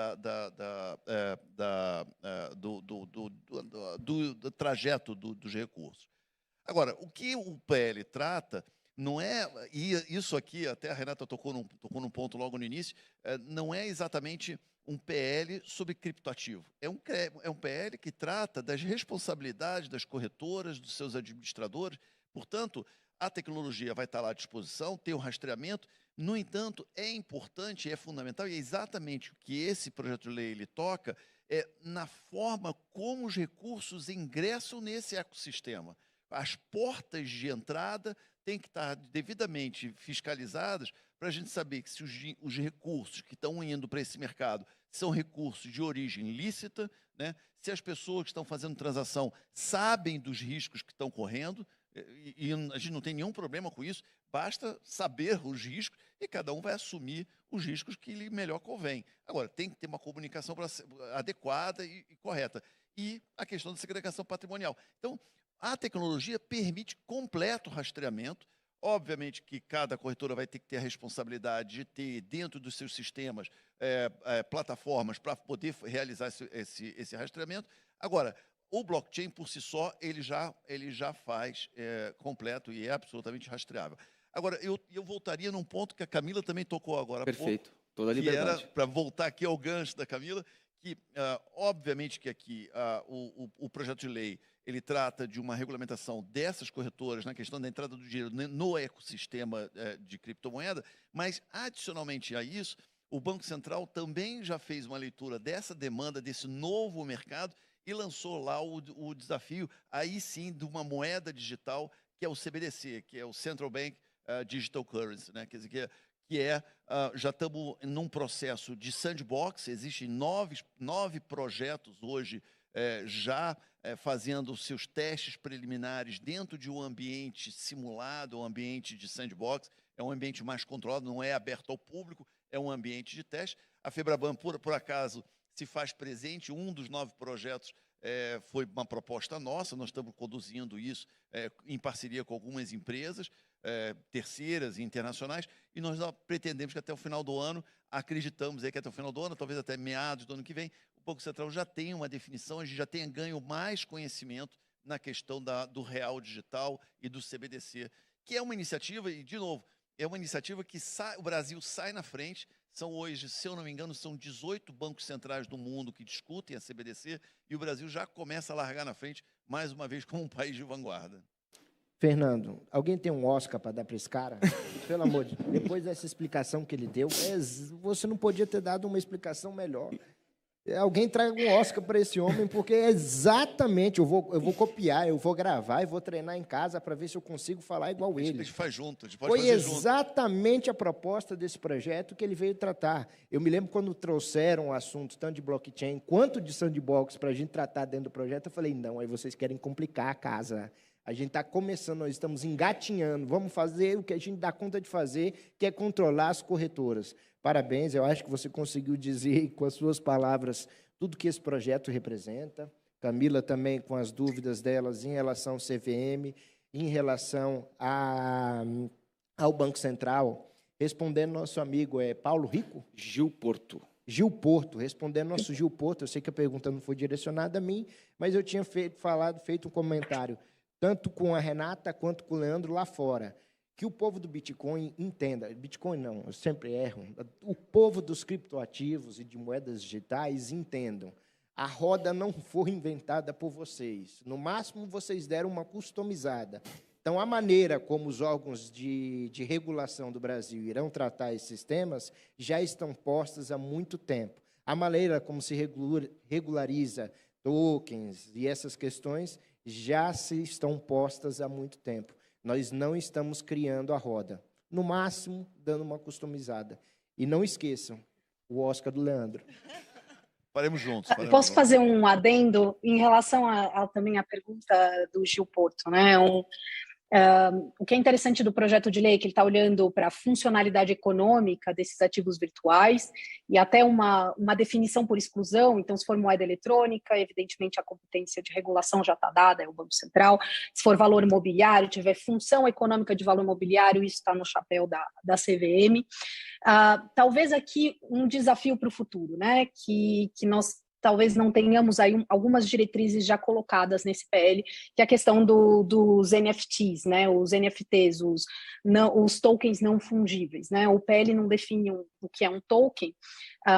do trajeto dos recursos. Agora, o que o PL trata não é, e isso aqui, até a Renata tocou num ponto logo no início, não é exatamente um PL sobre criptoativo. É um PL que trata das responsabilidades das corretoras, dos seus administradores. Portanto, a tecnologia vai estar lá à disposição, tem o rastreamento. No entanto, é importante, é fundamental, e é exatamente o que esse projeto de lei ele toca, na forma como os recursos ingressam nesse ecossistema. As portas de entrada têm que estar devidamente fiscalizadas para a gente saber que se os recursos que estão indo para esse mercado são recursos de origem lícita, né? Se as pessoas que estão fazendo transação sabem dos riscos que estão correndo, e a gente não tem nenhum problema com isso, basta saber os riscos e cada um vai assumir os riscos que lhe melhor convém. Agora, tem que ter uma comunicação adequada e correta. E a questão da segregação patrimonial. Então, a tecnologia permite completo rastreamento. Obviamente que cada corretora vai ter que ter a responsabilidade de ter dentro dos seus sistemas plataformas para poder realizar esse rastreamento. Agora, o blockchain por si só, ele já faz completo e é absolutamente rastreável. Agora, eu voltaria num ponto que a Camila também tocou agora há pouco. Perfeito, toda a liberdade. Que era, para voltar aqui ao gancho da Camila, que obviamente que aqui o projeto de lei ele trata de uma regulamentação dessas corretoras na questão da entrada do dinheiro no ecossistema de criptomoeda, mas, adicionalmente a isso, o Banco Central também já fez uma leitura dessa demanda, desse novo mercado, e lançou lá o desafio, aí sim, de uma moeda digital, que que é o CBDC, que é o Central Bank Digital Currency, né? Quer dizer, já estamos num processo de sandbox, existem nove projetos hoje fazendo seus testes preliminares dentro de um ambiente simulado, um ambiente de sandbox, é um ambiente mais controlado, não é aberto ao público, é um ambiente de teste. A Febraban, por acaso, se faz presente, um dos 9 projetos foi uma proposta nossa, nós estamos conduzindo isso em parceria com algumas empresas, terceiras e internacionais, e nós pretendemos que até o final do ano, acreditamos que até o final do ano, talvez até meados do ano que vem, o Banco Central já tenha uma definição, a gente já tenha ganho mais conhecimento na questão do real digital e do CBDC, que é uma iniciativa, e de novo, é uma iniciativa que o Brasil sai na frente. São hoje, se eu não me engano, são 18 bancos centrais do mundo que discutem a CBDC, e o Brasil já começa a largar na frente, mais uma vez, como um país de vanguarda. Fernando, alguém tem um Oscar para dar para esse cara? Pelo amor de Deus, depois dessa explicação que ele deu, você não podia ter dado uma explicação melhor. Alguém traga um Oscar para esse homem, porque é exatamente, eu vou copiar, eu vou gravar e vou treinar em casa para ver se eu consigo falar igual ele. A gente faz junto, a gente pode Foi fazer exatamente a proposta desse projeto que ele veio tratar. Eu me lembro quando trouxeram o assunto tanto de blockchain quanto de sandbox para a gente tratar dentro do projeto, eu falei, não, aí vocês querem complicar a casa. A gente está começando, nós estamos engatinhando, vamos fazer o que a gente dá conta de fazer, que é controlar as corretoras. Parabéns, eu acho que você conseguiu dizer com as suas palavras tudo que esse projeto representa. Camila também com as dúvidas delas em relação ao CVM, em relação ao Banco Central. Respondendo nosso amigo, Paulo Rico? Gil Porto. Gil Porto, respondendo nosso Gil Porto, eu sei que a pergunta não foi direcionada a mim, mas eu tinha feito um comentário, tanto com a Renata quanto com o Leandro lá fora, que o povo do Bitcoin entenda, Bitcoin não, eu sempre erro, o povo dos criptoativos e de moedas digitais entendam, a roda não foi inventada por vocês, no máximo vocês deram uma customizada. Então, a maneira como os órgãos de regulação do Brasil irão tratar esses temas já estão postas há muito tempo. A maneira como se regulariza tokens e essas questões já se estão postas há muito tempo. Nós não estamos criando a roda. No máximo, dando uma customizada. E não esqueçam, o Oscar do Leandro. Faremos juntos. Posso fazer um adendo em relação também à pergunta do Gil Porto, né? O que é interessante do projeto de lei é que ele está olhando para a funcionalidade econômica desses ativos virtuais e até uma definição por exclusão. Então, se for moeda eletrônica, evidentemente a competência de regulação já está dada, é o Banco Central. Se for valor imobiliário, tiver função econômica de valor imobiliário, isso está no chapéu da CVM. Talvez aqui um desafio para o futuro, né? Que nós talvez não tenhamos aí algumas diretrizes já colocadas nesse PL, que é a questão dos NFTs, né? Os NFTs, os tokens não fungíveis, né? O PL não define o que é um token,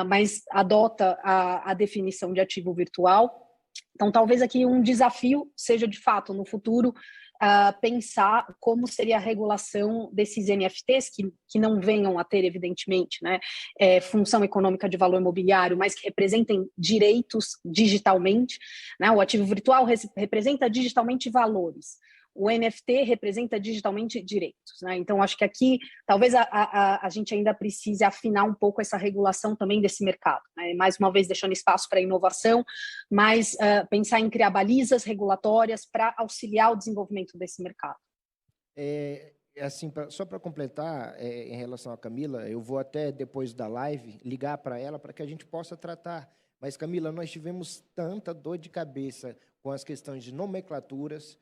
mas adota a definição de ativo virtual. Então, talvez aqui um desafio seja, de fato, no futuro, pensar como seria a regulação desses NFTs, que não venham a ter, evidentemente, né, função econômica de valor imobiliário, mas que representem direitos digitalmente, né? O ativo virtual representa digitalmente valores. O NFT representa digitalmente direitos, né? Então, acho que aqui, talvez a gente ainda precise afinar um pouco essa regulação também desse mercado, né? Mais uma vez, deixando espaço para inovação, mas pensar em criar balizas regulatórias para auxiliar o desenvolvimento desse mercado. Assim, só para completar, em relação à Camila, eu vou até, depois da live, ligar para ela para que a gente possa tratar. Mas, Camila, nós tivemos tanta dor de cabeça com as questões de nomenclaturas,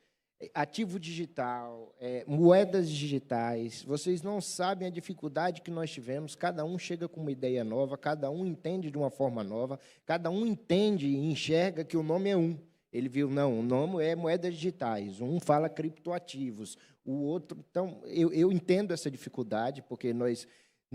ativo digital, moedas digitais. Vocês não sabem a dificuldade que nós tivemos. Cada um chega com uma ideia nova, cada um entende de uma forma nova, cada um entende e enxerga que o nome é um. Ele viu, não, o nome é moedas digitais, um fala criptoativos, o outro... Então, eu entendo essa dificuldade, porque nós,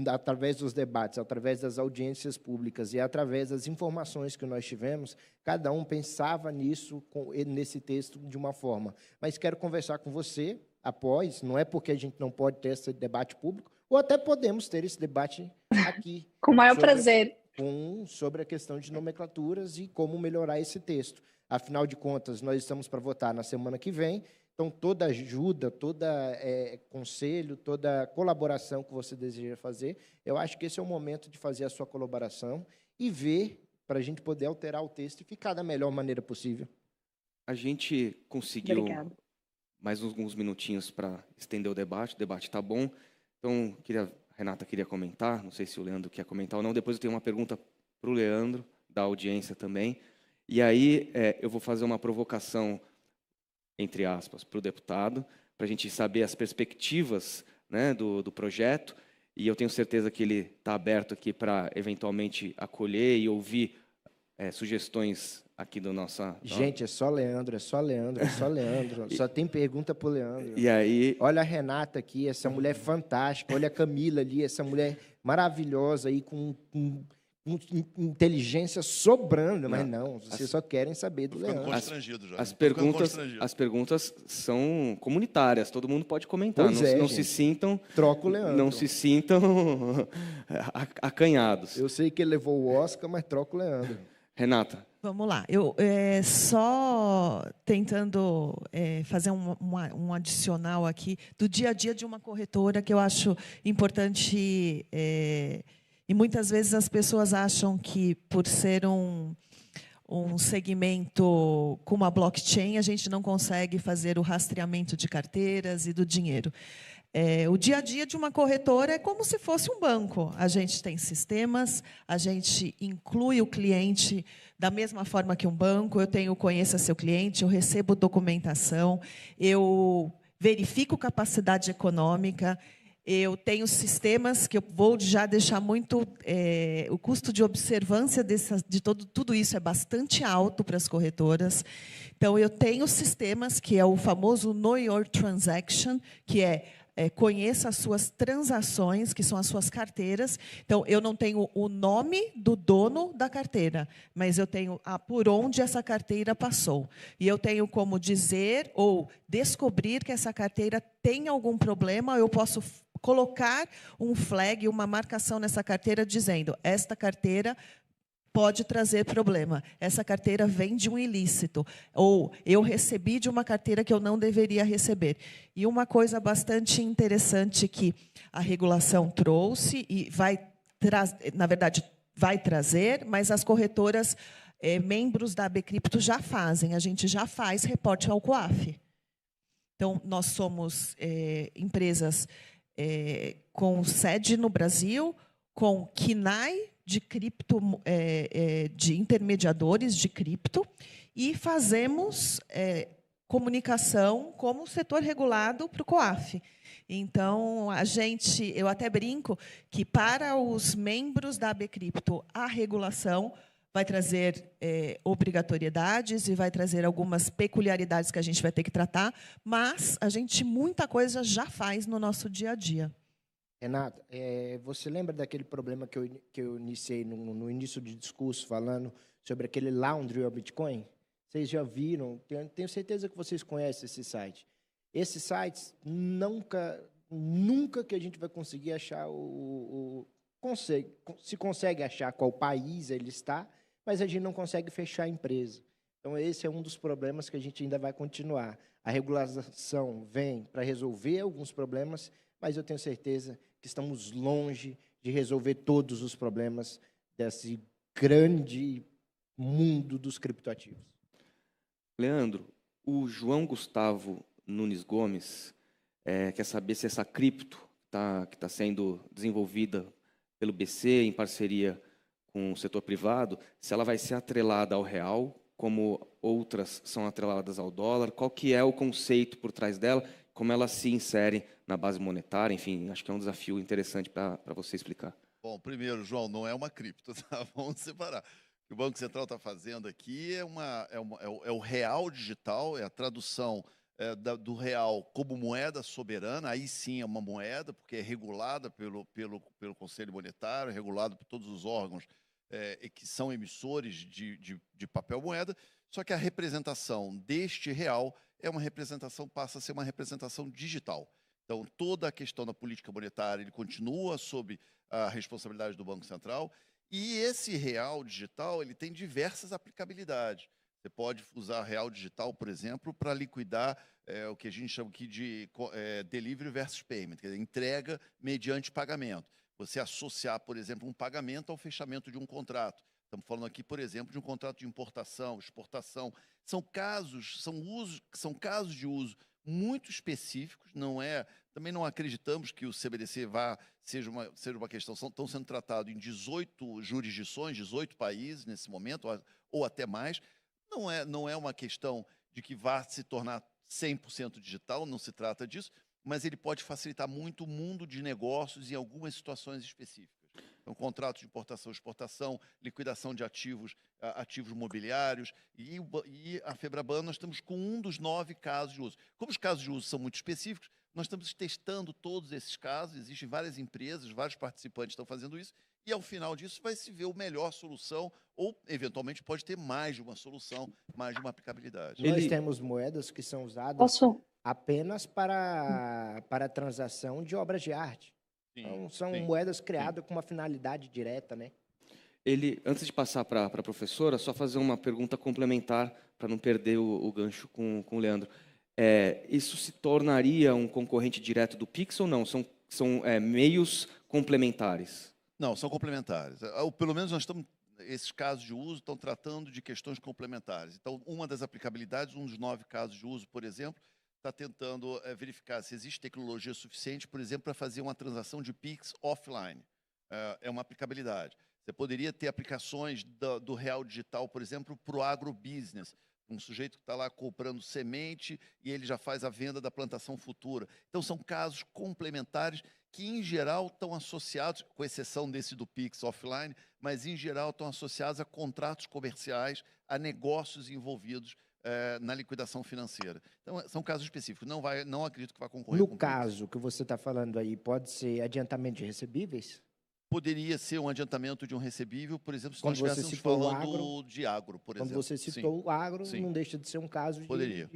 através dos debates, através das audiências públicas e através das informações que nós tivemos, cada um pensava nisso, nesse texto, de uma forma. Mas quero conversar com você após, não é porque a gente não pode ter esse debate público, ou até podemos ter esse debate aqui. Com o maior prazer. Sobre a questão de nomenclaturas e como melhorar esse texto. Afinal de contas, nós estamos para votar na semana que vem. Então, toda ajuda, toda conselho, toda colaboração que você deseja fazer, eu acho que esse é o momento de fazer a sua colaboração e ver para a gente poder alterar o texto e ficar da melhor maneira possível. A gente conseguiu Obrigada. mais alguns minutinhos para estender o debate está bom. Então, a Renata queria comentar, não sei se o Leandro quer comentar ou não, depois eu tenho uma pergunta para o Leandro, da audiência também, e aí eu vou fazer uma provocação, entre aspas, para o deputado, para a gente saber as perspectivas, né, do projeto, e eu tenho certeza que ele está aberto aqui para, eventualmente, acolher e ouvir sugestões aqui do nossa... Gente, é só Leandro, é só Leandro, é só Leandro. Só tem pergunta para o Leandro. E aí... Olha a Renata aqui, essa mulher fantástica. Olha a Camila ali, essa mulher maravilhosa aí, com inteligência sobrando. Mas não, vocês só querem saber do Leandro. Constrangido já. As perguntas são comunitárias, todo mundo pode comentar. Pois Não se sintam... Troca o Leandro. Não se sintam acanhados. Eu sei que ele levou o Oscar, mas troca o Leandro. Renata. Vamos lá. Eu só tentando fazer um adicional aqui do dia a dia de uma corretora que eu acho importante. E muitas vezes as pessoas acham que, por ser um segmento com uma blockchain, a gente não consegue fazer o rastreamento de carteiras e do dinheiro. O dia a dia de uma corretora é como se fosse um banco. A gente tem sistemas, a gente inclui o cliente da mesma forma que um banco. Eu conheça seu cliente, eu recebo documentação, eu verifico capacidade econômica, eu tenho sistemas que eu vou já deixar muito... o custo de observância de tudo isso é bastante alto para as corretoras. Então, eu tenho sistemas que é o famoso Know Your Transaction, que conheça as suas transações, que são as suas carteiras. Então, eu não tenho o nome do dono da carteira, mas eu tenho por onde essa carteira passou. E eu tenho como dizer ou descobrir que essa carteira tem algum problema, eu posso colocar um flag, uma marcação nessa carteira dizendo: esta carteira pode trazer problema. Essa carteira vem de um ilícito. Ou eu recebi de uma carteira que eu não deveria receber. E uma coisa bastante interessante que a regulação trouxe, e na verdade, vai trazer, mas as corretoras, membros da AB Cripto já fazem. A gente já faz reporte ao COAF. Então, nós somos empresas com sede no Brasil, com KNAI, de cripto, de intermediadores de cripto, e fazemos comunicação como setor regulado para o COAF. Então, eu até brinco que, para os membros da AB Cripto, a regulação vai trazer obrigatoriedades e vai trazer algumas peculiaridades que a gente vai ter que tratar, mas muita coisa já faz no nosso dia a dia. Renata, você lembra daquele problema que eu iniciei no início do discurso, falando sobre aquele Laundry ao Bitcoin? Vocês já viram? Tenho certeza que vocês conhecem esse site. Esses sites, nunca que a gente vai conseguir achar se consegue achar qual país ele está, mas a gente não consegue fechar a empresa. Então, esse é um dos problemas que a gente ainda vai continuar. A regulação vem para resolver alguns problemas, mas eu tenho certeza que estamos longe de resolver todos os problemas desse grande mundo dos criptoativos. Leandro, o João Gustavo Nunes Gomes quer saber se essa cripto que está sendo desenvolvida pelo BC em parceria com o setor privado, se ela vai ser atrelada ao real, como outras são atreladas ao dólar, qual que é o conceito por trás dela, como ela se insere na base monetária, enfim, acho que é um desafio interessante para você explicar. Bom, primeiro, João, não é uma cripto, tá? Vamos separar. O que o Banco Central está fazendo aqui é o real digital, é a tradução do real como moeda soberana, aí sim é uma moeda, porque é regulada pelo Conselho Monetário, regulado por todos os órgãos que são emissores de papel moeda, só que a representação deste real passa a ser uma representação digital. Então, toda a questão da política monetária ele continua sob a responsabilidade do Banco Central, e esse real digital ele tem diversas aplicabilidades. Você pode usar real digital, por exemplo, para liquidar o que a gente chama aqui de delivery versus payment, quer dizer, entrega mediante pagamento. Você associar, por exemplo, um pagamento ao fechamento de um contrato. Estamos falando aqui, por exemplo, de um contrato de importação, exportação. São casos de uso muito específicos. Também não acreditamos que o CBDC seja uma questão. Estão sendo tratados em 18 jurisdições, 18 países nesse momento, ou até mais. Não é uma questão de que vá se tornar 100% digital, não se trata disso, mas ele pode facilitar muito o mundo de negócios em algumas situações específicas. Então, contratos de importação e exportação, liquidação de ativos mobiliários, e a Febraban nós estamos com um dos 9 casos de uso. Como os casos de uso são muito específicos, nós estamos testando todos esses casos, existem várias empresas, vários participantes estão fazendo isso, e ao final disso vai se ver a melhor solução, ou eventualmente pode ter mais de uma solução, mais de uma aplicabilidade. Nós temos moedas que são usadas apenas para a transação de obras de arte. Sim, então, são moedas criadas com uma finalidade direta, né? Antes de passar para a professora, só fazer uma pergunta complementar, para não perder o gancho com o Leandro. Isso se tornaria um concorrente direto do Pix ou não? São meios complementares? Não, são complementares. Ou, pelo menos esses casos de uso estão tratando de questões complementares. Então, uma das aplicabilidades, um dos 9 casos de uso, por exemplo, está tentando verificar se existe tecnologia suficiente, por exemplo, para fazer uma transação de Pix offline. É uma aplicabilidade. Você poderia ter aplicações do real digital, por exemplo, para o agrobusiness. Um sujeito que está lá comprando semente e ele já faz a venda da plantação futura. Então, são casos complementares que, em geral, estão associados, com exceção desse do Pix offline, mas, em geral, estão associados a contratos comerciais, a negócios envolvidos na liquidação financeira. Então, são casos específicos. Não acredito que vai concorrer com o Pix. No caso que você está falando aí, pode ser adiantamento de recebíveis? Poderia ser um adiantamento de um recebível, por exemplo, se Quando nós estivéssemos falando de agro, por exemplo. Quando você citou o agro, Sim. não deixa de ser um caso Poderia.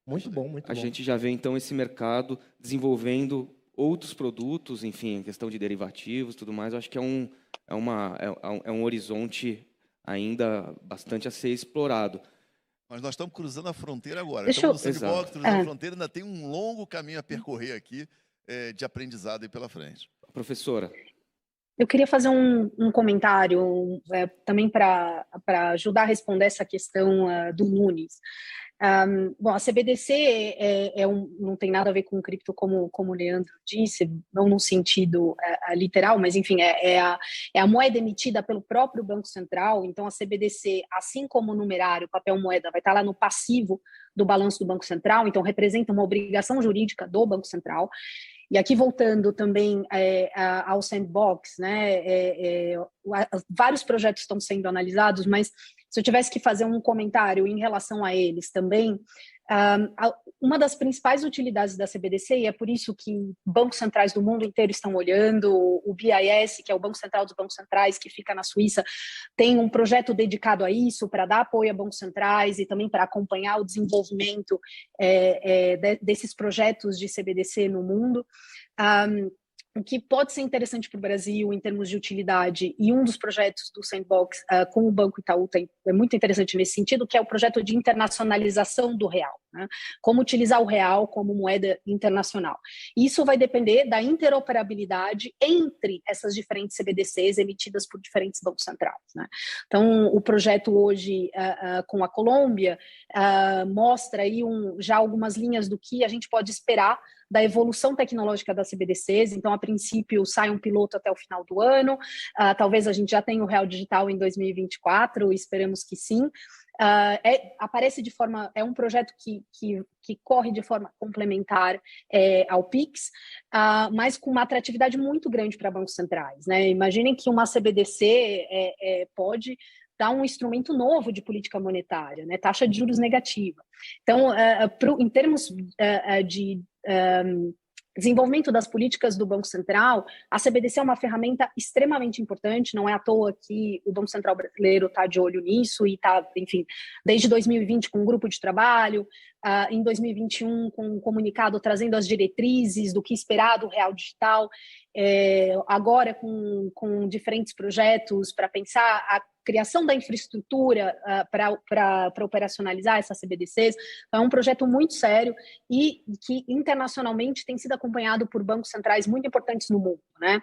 Muito bom, muito bom. A gente já vê, então, esse mercado desenvolvendo outros produtos, enfim, questão de derivativos, tudo mais. Eu acho que é um horizonte ainda bastante a ser explorado. Mas nós estamos cruzando a fronteira agora. Deixa Estamos no Sandbox, cruzando a fronteira, ainda tem um longo caminho a percorrer aqui de aprendizado aí pela frente. Professora. Eu queria fazer um comentário também para ajudar a responder essa questão do Nunes. Bom, a CBDC não tem nada a ver com cripto, como o Leandro disse, não no sentido literal, mas, enfim, é a moeda emitida pelo próprio Banco Central. Então, a CBDC, assim como o numerário, o papel moeda, vai estar lá no passivo do balanço do Banco Central, então representa uma obrigação jurídica do Banco Central. E aqui, voltando também ao Sandbox, né, vários projetos estão sendo analisados, mas se eu tivesse que fazer um comentário em relação a eles também, uma das principais utilidades da CBDC, e é por isso que bancos centrais do mundo inteiro estão olhando, o BIS, que é o Banco Central dos Bancos Centrais, que fica na Suíça, tem um projeto dedicado a isso, para dar apoio a bancos centrais e também para acompanhar o desenvolvimento desses projetos de CBDC no mundo. O que pode ser interessante para o Brasil em termos de utilidade, e um dos projetos do Sandbox com o Banco Itaú é muito interessante nesse sentido, que é o projeto de internacionalização do real, né? Como utilizar o real como moeda internacional. E isso vai depender da interoperabilidade entre essas diferentes CBDCs emitidas por diferentes bancos centrais, né? Então, o projeto hoje com a Colômbia mostra aí já algumas linhas do que a gente pode esperar da evolução tecnológica das CBDCs. Então, a princípio, sai um piloto até o final do ano, talvez a gente já tenha o real digital em 2024, esperamos que sim. Aparece de forma, é um projeto que corre de forma complementar ao Pix, mas com uma atratividade muito grande para bancos centrais, né? Imaginem que uma CBDC pode dar um instrumento novo de política monetária, né? Taxa de juros negativa. Então, em termos de desenvolvimento das políticas do Banco Central, a CBDC é uma ferramenta extremamente importante, não é à toa que o Banco Central brasileiro está de olho nisso e está, enfim, desde 2020 com um grupo de trabalho, em 2021 com um comunicado trazendo as diretrizes do que esperar do real digital. agora com diferentes projetos para pensar a criação da infraestrutura para operacionalizar essas CBDCs. Então, é um projeto muito sério e que internacionalmente tem sido acompanhado por bancos centrais muito importantes no mundo, né?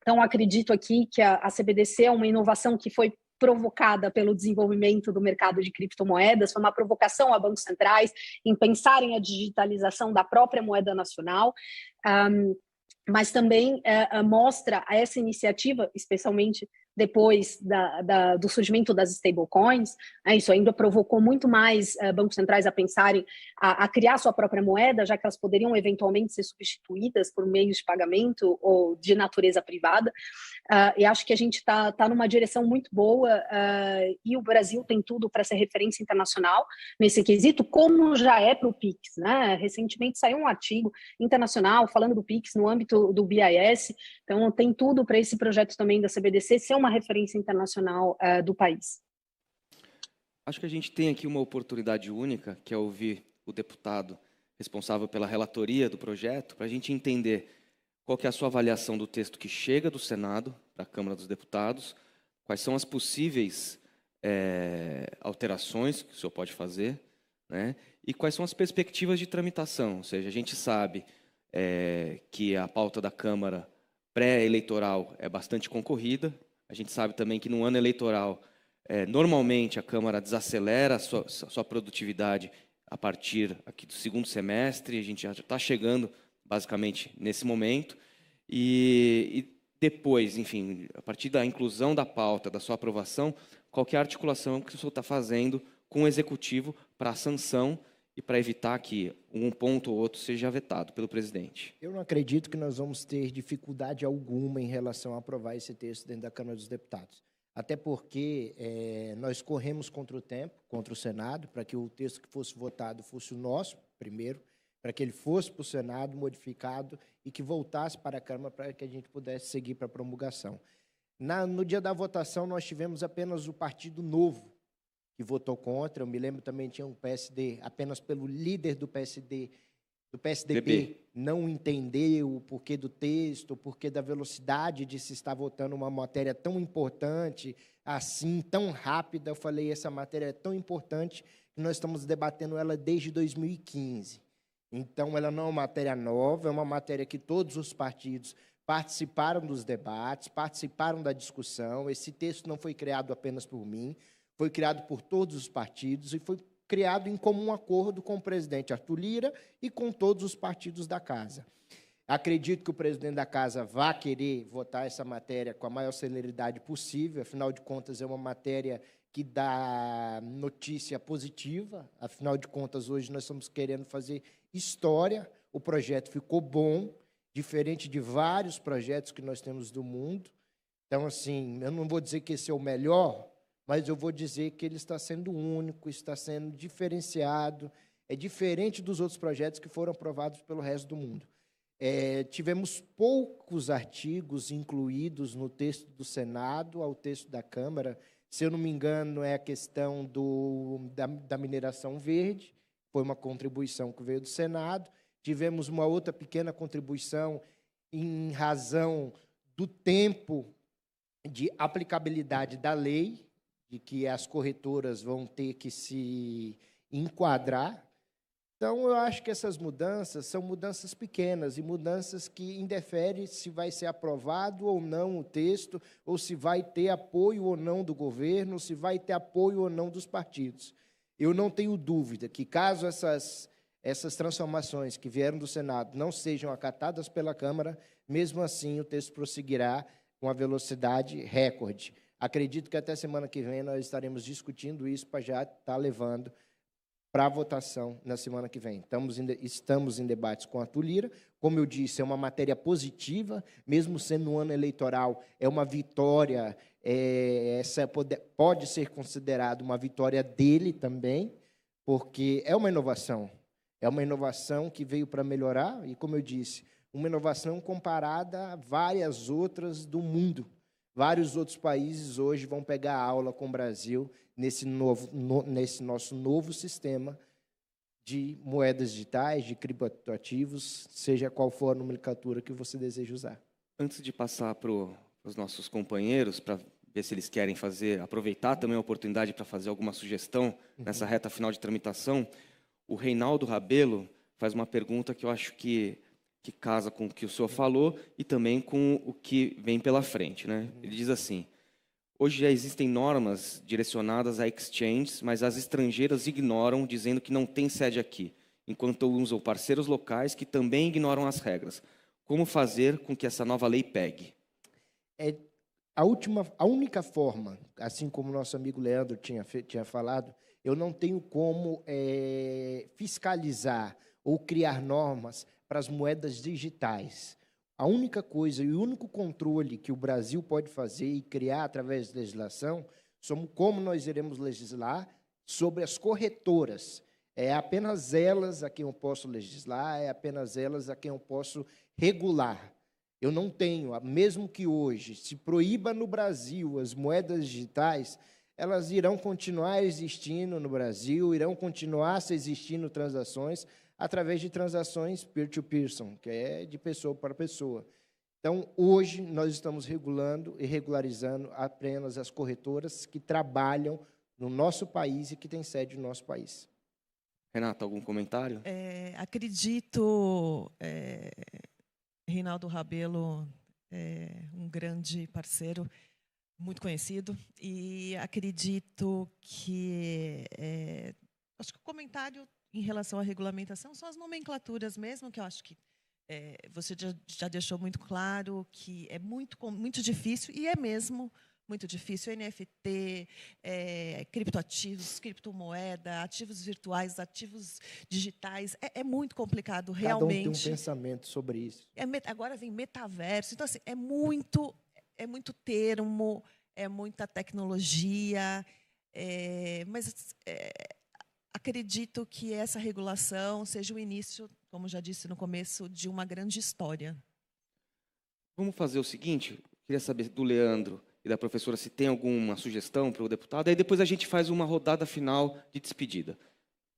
Então, acredito aqui que a CBDC é uma inovação que foi provocada pelo desenvolvimento do mercado de criptomoedas, foi uma provocação a bancos centrais em pensarem a digitalização da própria moeda nacional, mas também mostra essa iniciativa, especialmente depois do surgimento das stablecoins, isso ainda provocou muito mais bancos centrais a pensarem a criar sua própria moeda, já que elas poderiam eventualmente ser substituídas por meios de pagamento ou de natureza privada. E acho que a gente está numa direção muito boa e o Brasil tem tudo para ser referência internacional nesse quesito, como já é para o PIX, né? Recentemente saiu um artigo internacional falando do PIX no âmbito do BIS, então tem tudo para esse projeto também da CBDC ser uma referência internacional do país. Acho que a gente tem aqui uma oportunidade única, que é ouvir o deputado responsável pela relatoria do projeto, para a gente entender qual que é a sua avaliação do texto que chega do Senado para a Câmara dos Deputados, quais são as possíveis alterações que o senhor pode fazer, né? E quais são as perspectivas de tramitação. Ou seja, a gente sabe que a pauta da Câmara pré-eleitoral é bastante concorrida. A gente sabe também que no ano eleitoral, normalmente a Câmara desacelera a sua produtividade a partir aqui do segundo semestre. A gente já está chegando, basicamente, nesse momento. E depois, enfim, a partir da inclusão da pauta, da sua aprovação, qual que é a articulação que o senhor está fazendo com o Executivo para a sanção e para evitar que um ponto ou outro seja vetado pelo presidente? Eu não acredito que nós vamos ter dificuldade alguma em relação a aprovar esse texto dentro da Câmara dos Deputados. Até porque nós corremos contra o tempo, contra o Senado, para que o texto que fosse votado fosse o nosso, primeiro, para que ele fosse para o Senado modificado e que voltasse para a Câmara para que a gente pudesse seguir para a promulgação. No dia da votação, nós tivemos apenas o Partido Novo, que votou contra. Eu me lembro também tinha um PSD, apenas pelo líder do PSDB não entendeu o porquê do texto, o porquê da velocidade de se estar votando uma matéria tão importante, assim, tão rápida. Eu falei, essa matéria é tão importante que nós estamos debatendo ela desde 2015. Então, ela não é uma matéria nova, é uma matéria que todos os partidos participaram dos debates, participaram da discussão. Esse texto não foi criado apenas por mim, foi criado por todos os partidos e foi criado em comum acordo com o presidente Arthur Lira e com todos os partidos da Casa. Acredito que o presidente da Casa vai querer votar essa matéria com a maior celeridade possível, afinal de contas, é uma matéria que dá notícia positiva, afinal de contas, hoje nós estamos querendo fazer história, o projeto ficou bom, diferente de vários projetos que nós temos do mundo. Então, assim, eu não vou dizer que esse é o melhor, mas eu vou dizer que ele está sendo único, está sendo diferenciado, é diferente dos outros projetos que foram aprovados pelo resto do mundo. Tivemos poucos artigos incluídos no texto do Senado ao texto da Câmara. Se eu não me engano, é a questão da mineração verde, foi uma contribuição que veio do Senado. Tivemos uma outra pequena contribuição em razão do tempo de aplicabilidade da lei, de que as corretoras vão ter que se enquadrar. Então, eu acho que essas mudanças são mudanças pequenas e mudanças que indeferem se vai ser aprovado ou não o texto, ou se vai ter apoio ou não do governo, se vai ter apoio ou não dos partidos. Eu não tenho dúvida que, caso essas transformações que vieram do Senado não sejam acatadas pela Câmara, mesmo assim o texto prosseguirá com a velocidade recorde. Acredito que até semana que vem nós estaremos discutindo isso para já estar levando para a votação na semana que vem. Estamos em debates com a Arthur Lira. Como eu disse, é uma matéria positiva, mesmo sendo um ano eleitoral, é uma vitória, essa pode ser considerada uma vitória dele também, porque é uma inovação que veio para melhorar, e, como eu disse, uma inovação comparada a várias outras do mundo. Vários outros países hoje vão pegar aula com o Brasil nesse nosso novo sistema de moedas digitais, de criptoativos, seja qual for a nomenclatura que você deseja usar. Antes de passar para os nossos companheiros, para ver se eles querem aproveitar também a oportunidade para fazer alguma sugestão nessa reta final de tramitação, o Reinaldo Rabelo faz uma pergunta que eu acho que casa com o que o senhor falou e também com o que vem pela frente, né? Ele diz assim: hoje já existem normas direcionadas a exchanges, mas as estrangeiras ignoram, dizendo que não tem sede aqui, enquanto usam parceiros locais que também ignoram as regras. Como fazer com que essa nova lei pegue? A única forma, assim como o nosso amigo Leandro tinha falado, eu não tenho como fiscalizar ou criar normas para as moedas digitais. A única coisa e o único controle que o Brasil pode fazer e criar através da legislação somos como nós iremos legislar sobre as corretoras. É apenas elas a quem eu posso legislar, é apenas elas a quem eu posso regular. Eu não tenho, mesmo que hoje se proíba no Brasil as moedas digitais, elas irão continuar existindo no Brasil, irão continuar se existindo transações através de transações peer-to-peer, que é de pessoa para pessoa. Então, hoje, nós estamos regulando e regularizando apenas as corretoras que trabalham no nosso país e que têm sede no nosso país. Renata, algum comentário? Acredito, Reinaldo Rabelo é um grande parceiro, muito conhecido, e acredito que acho que o comentário em relação à regulamentação são as nomenclaturas mesmo, que eu acho que você já deixou muito claro que é muito difícil, e é mesmo muito difícil. NFT, criptoativos, criptomoeda, ativos virtuais, ativos digitais, é muito complicado, realmente. Cada um tem um pensamento sobre isso. Agora vem metaverso, então assim, é muito termo, é muita tecnologia, mas acredito que essa regulação seja o início, como já disse no começo, de uma grande história. Vamos fazer o seguinte, queria saber do Leandro e da professora se tem alguma sugestão para o deputado, aí depois a gente faz uma rodada final de despedida.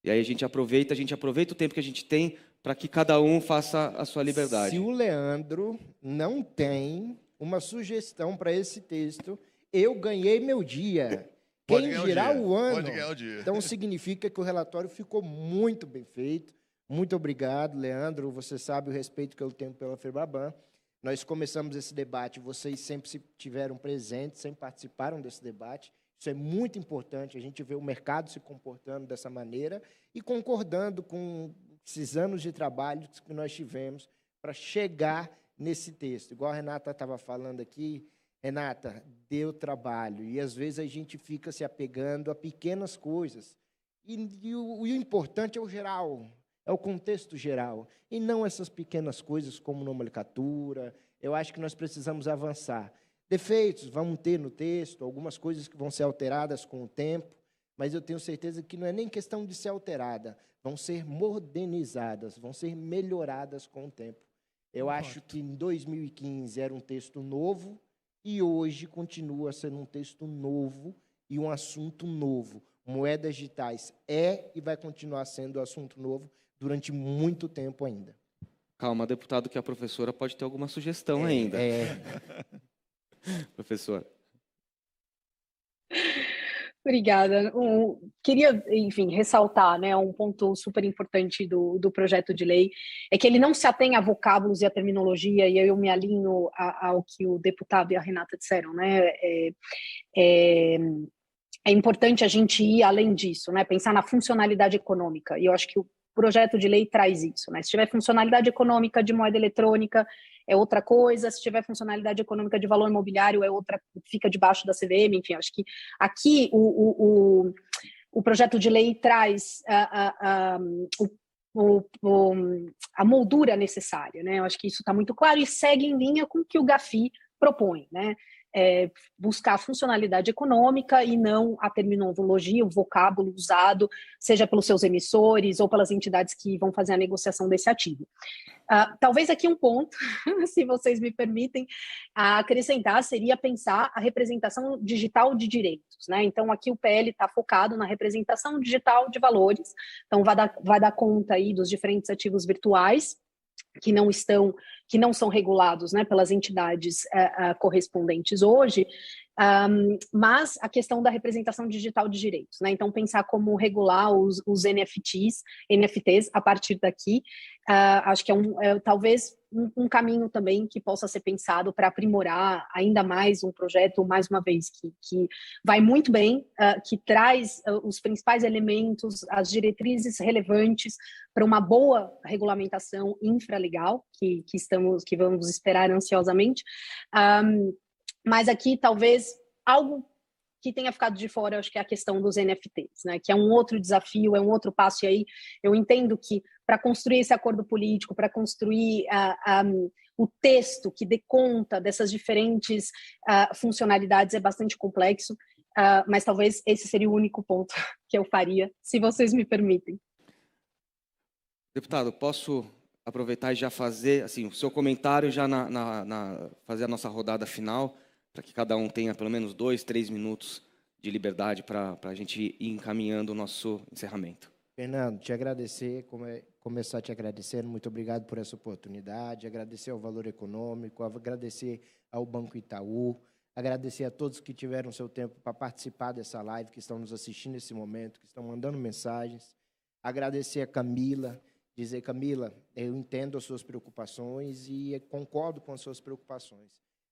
E aí a gente aproveita o tempo que a gente tem para que cada um faça a sua liberdade. Se o Leandro não tem uma sugestão para esse texto, eu ganhei meu dia. Quem dirá o ano? Pode ganhar o dia. Então, significa que o relatório ficou muito bem feito. Muito obrigado, Leandro. Você sabe o respeito que eu tenho pela FEBRABAN. Nós começamos esse debate, vocês sempre estiveram presentes, sempre participaram desse debate. Isso é muito importante, a gente vê o mercado se comportando dessa maneira e concordando com esses anos de trabalho que nós tivemos para chegar nesse texto. Igual a Renata estava falando aqui, Renata, deu trabalho, e às vezes a gente fica se apegando a pequenas coisas. E o importante é o geral, é o contexto geral, e não essas pequenas coisas como nomenclatura. Eu acho que nós precisamos avançar. Defeitos vão ter no texto, algumas coisas que vão ser alteradas com o tempo, mas eu tenho certeza que não é nem questão de ser alterada, vão ser modernizadas, vão ser melhoradas com o tempo. Eu acho que em 2015 era um texto novo, e hoje continua sendo um texto novo e um assunto novo. Moedas digitais e vai continuar sendo assunto novo durante muito tempo ainda. Calma, deputado, que a professora pode ter alguma sugestão ainda. Professora. Obrigada. Queria, enfim, ressaltar, né, um ponto super importante do projeto de lei, é que ele não se atém a vocábulos e a terminologia, e eu me alinho ao que o deputado e a Renata disseram, né? É importante a gente ir além disso, né? Pensar na funcionalidade econômica, e eu acho que o projeto de lei traz isso, né? Se tiver funcionalidade econômica de moeda eletrônica, é outra coisa. Se tiver funcionalidade econômica de valor imobiliário, é outra, fica debaixo da CVM. Enfim, acho que aqui o projeto de lei traz a moldura necessária, né? Eu acho que isso está muito claro e segue em linha com o que o GAFI propõe, né? buscar a funcionalidade econômica e não a terminologia, o vocábulo usado, seja pelos seus emissores ou pelas entidades que vão fazer a negociação desse ativo. Talvez aqui um ponto, se vocês me permitem, acrescentar seria pensar a representação digital de direitos, né? Então, aqui o PL está focado na representação digital de valores, então vai dar conta aí dos diferentes ativos virtuais que não são regulados, né, pelas entidades correspondentes hoje, mas a questão da representação digital de direitos, né? Então, pensar como regular os NFTs a partir daqui, acho que talvez um caminho também que possa ser pensado para aprimorar ainda mais um projeto, mais uma vez, que vai muito bem, que traz os principais elementos, as diretrizes relevantes para uma boa regulamentação infralegal, que vamos esperar ansiosamente. Mas aqui, talvez, algo que tenha ficado de fora, acho que é a questão dos NFTs, né? Que é um outro desafio, é um outro passo, e aí eu entendo que para construir esse acordo político, para construir o texto que dê conta dessas diferentes funcionalidades é bastante complexo, mas talvez esse seria o único ponto que eu faria, se vocês me permitem. Deputado, posso aproveitar e já fazer assim, o seu comentário, já fazer a nossa rodada final, para que cada um tenha pelo menos 2, 3 minutos de liberdade para a gente ir encaminhando o nosso encerramento. Fernando, te agradecer, começar te agradecendo, muito obrigado por essa oportunidade, agradecer ao Valor Econômico, agradecer ao Banco Itaú, agradecer a todos que tiveram seu tempo para participar dessa live, que estão nos assistindo nesse momento, que estão mandando mensagens, agradecer a Camila, dizer, Camila, eu entendo as suas preocupações e concordo com as suas preocupações,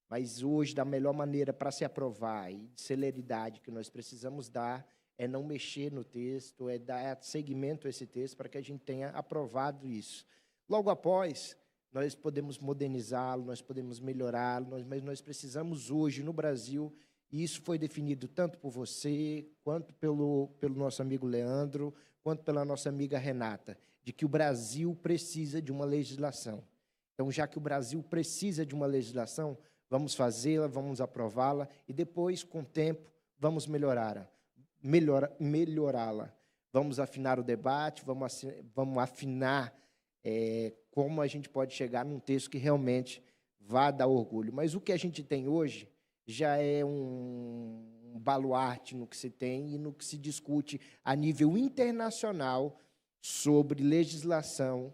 mas hoje, da melhor maneira para se aprovar e de celeridade que nós precisamos dar, é não mexer no texto, é dar seguimento a esse texto para que a gente tenha aprovado isso. Logo após, nós podemos modernizá-lo, nós podemos melhorá-lo, mas nós precisamos hoje, no Brasil, e isso foi definido tanto por você, quanto pelo nosso amigo Leandro, quanto pela nossa amiga Renata, de que o Brasil precisa de uma legislação. Então, já que o Brasil precisa de uma legislação, vamos fazê-la, vamos aprová-la, e depois, com o tempo, vamos melhorá-la. Vamos afinar o debate, vamos afinar como a gente pode chegar num texto que realmente vá dar orgulho. Mas o que a gente tem hoje já é um baluarte no que se tem e no que se discute a nível internacional sobre legislação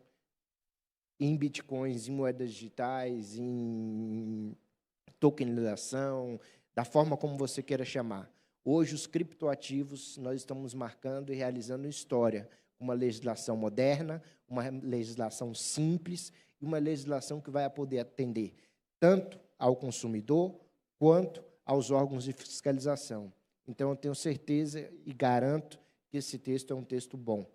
em bitcoins, em moedas digitais, em tokenização, da forma como você queira chamar. Hoje, os criptoativos, nós estamos marcando e realizando história, uma legislação moderna, uma legislação simples e uma legislação que vai poder atender tanto ao consumidor quanto aos órgãos de fiscalização. Então, eu tenho certeza e garanto que esse texto é um texto bom.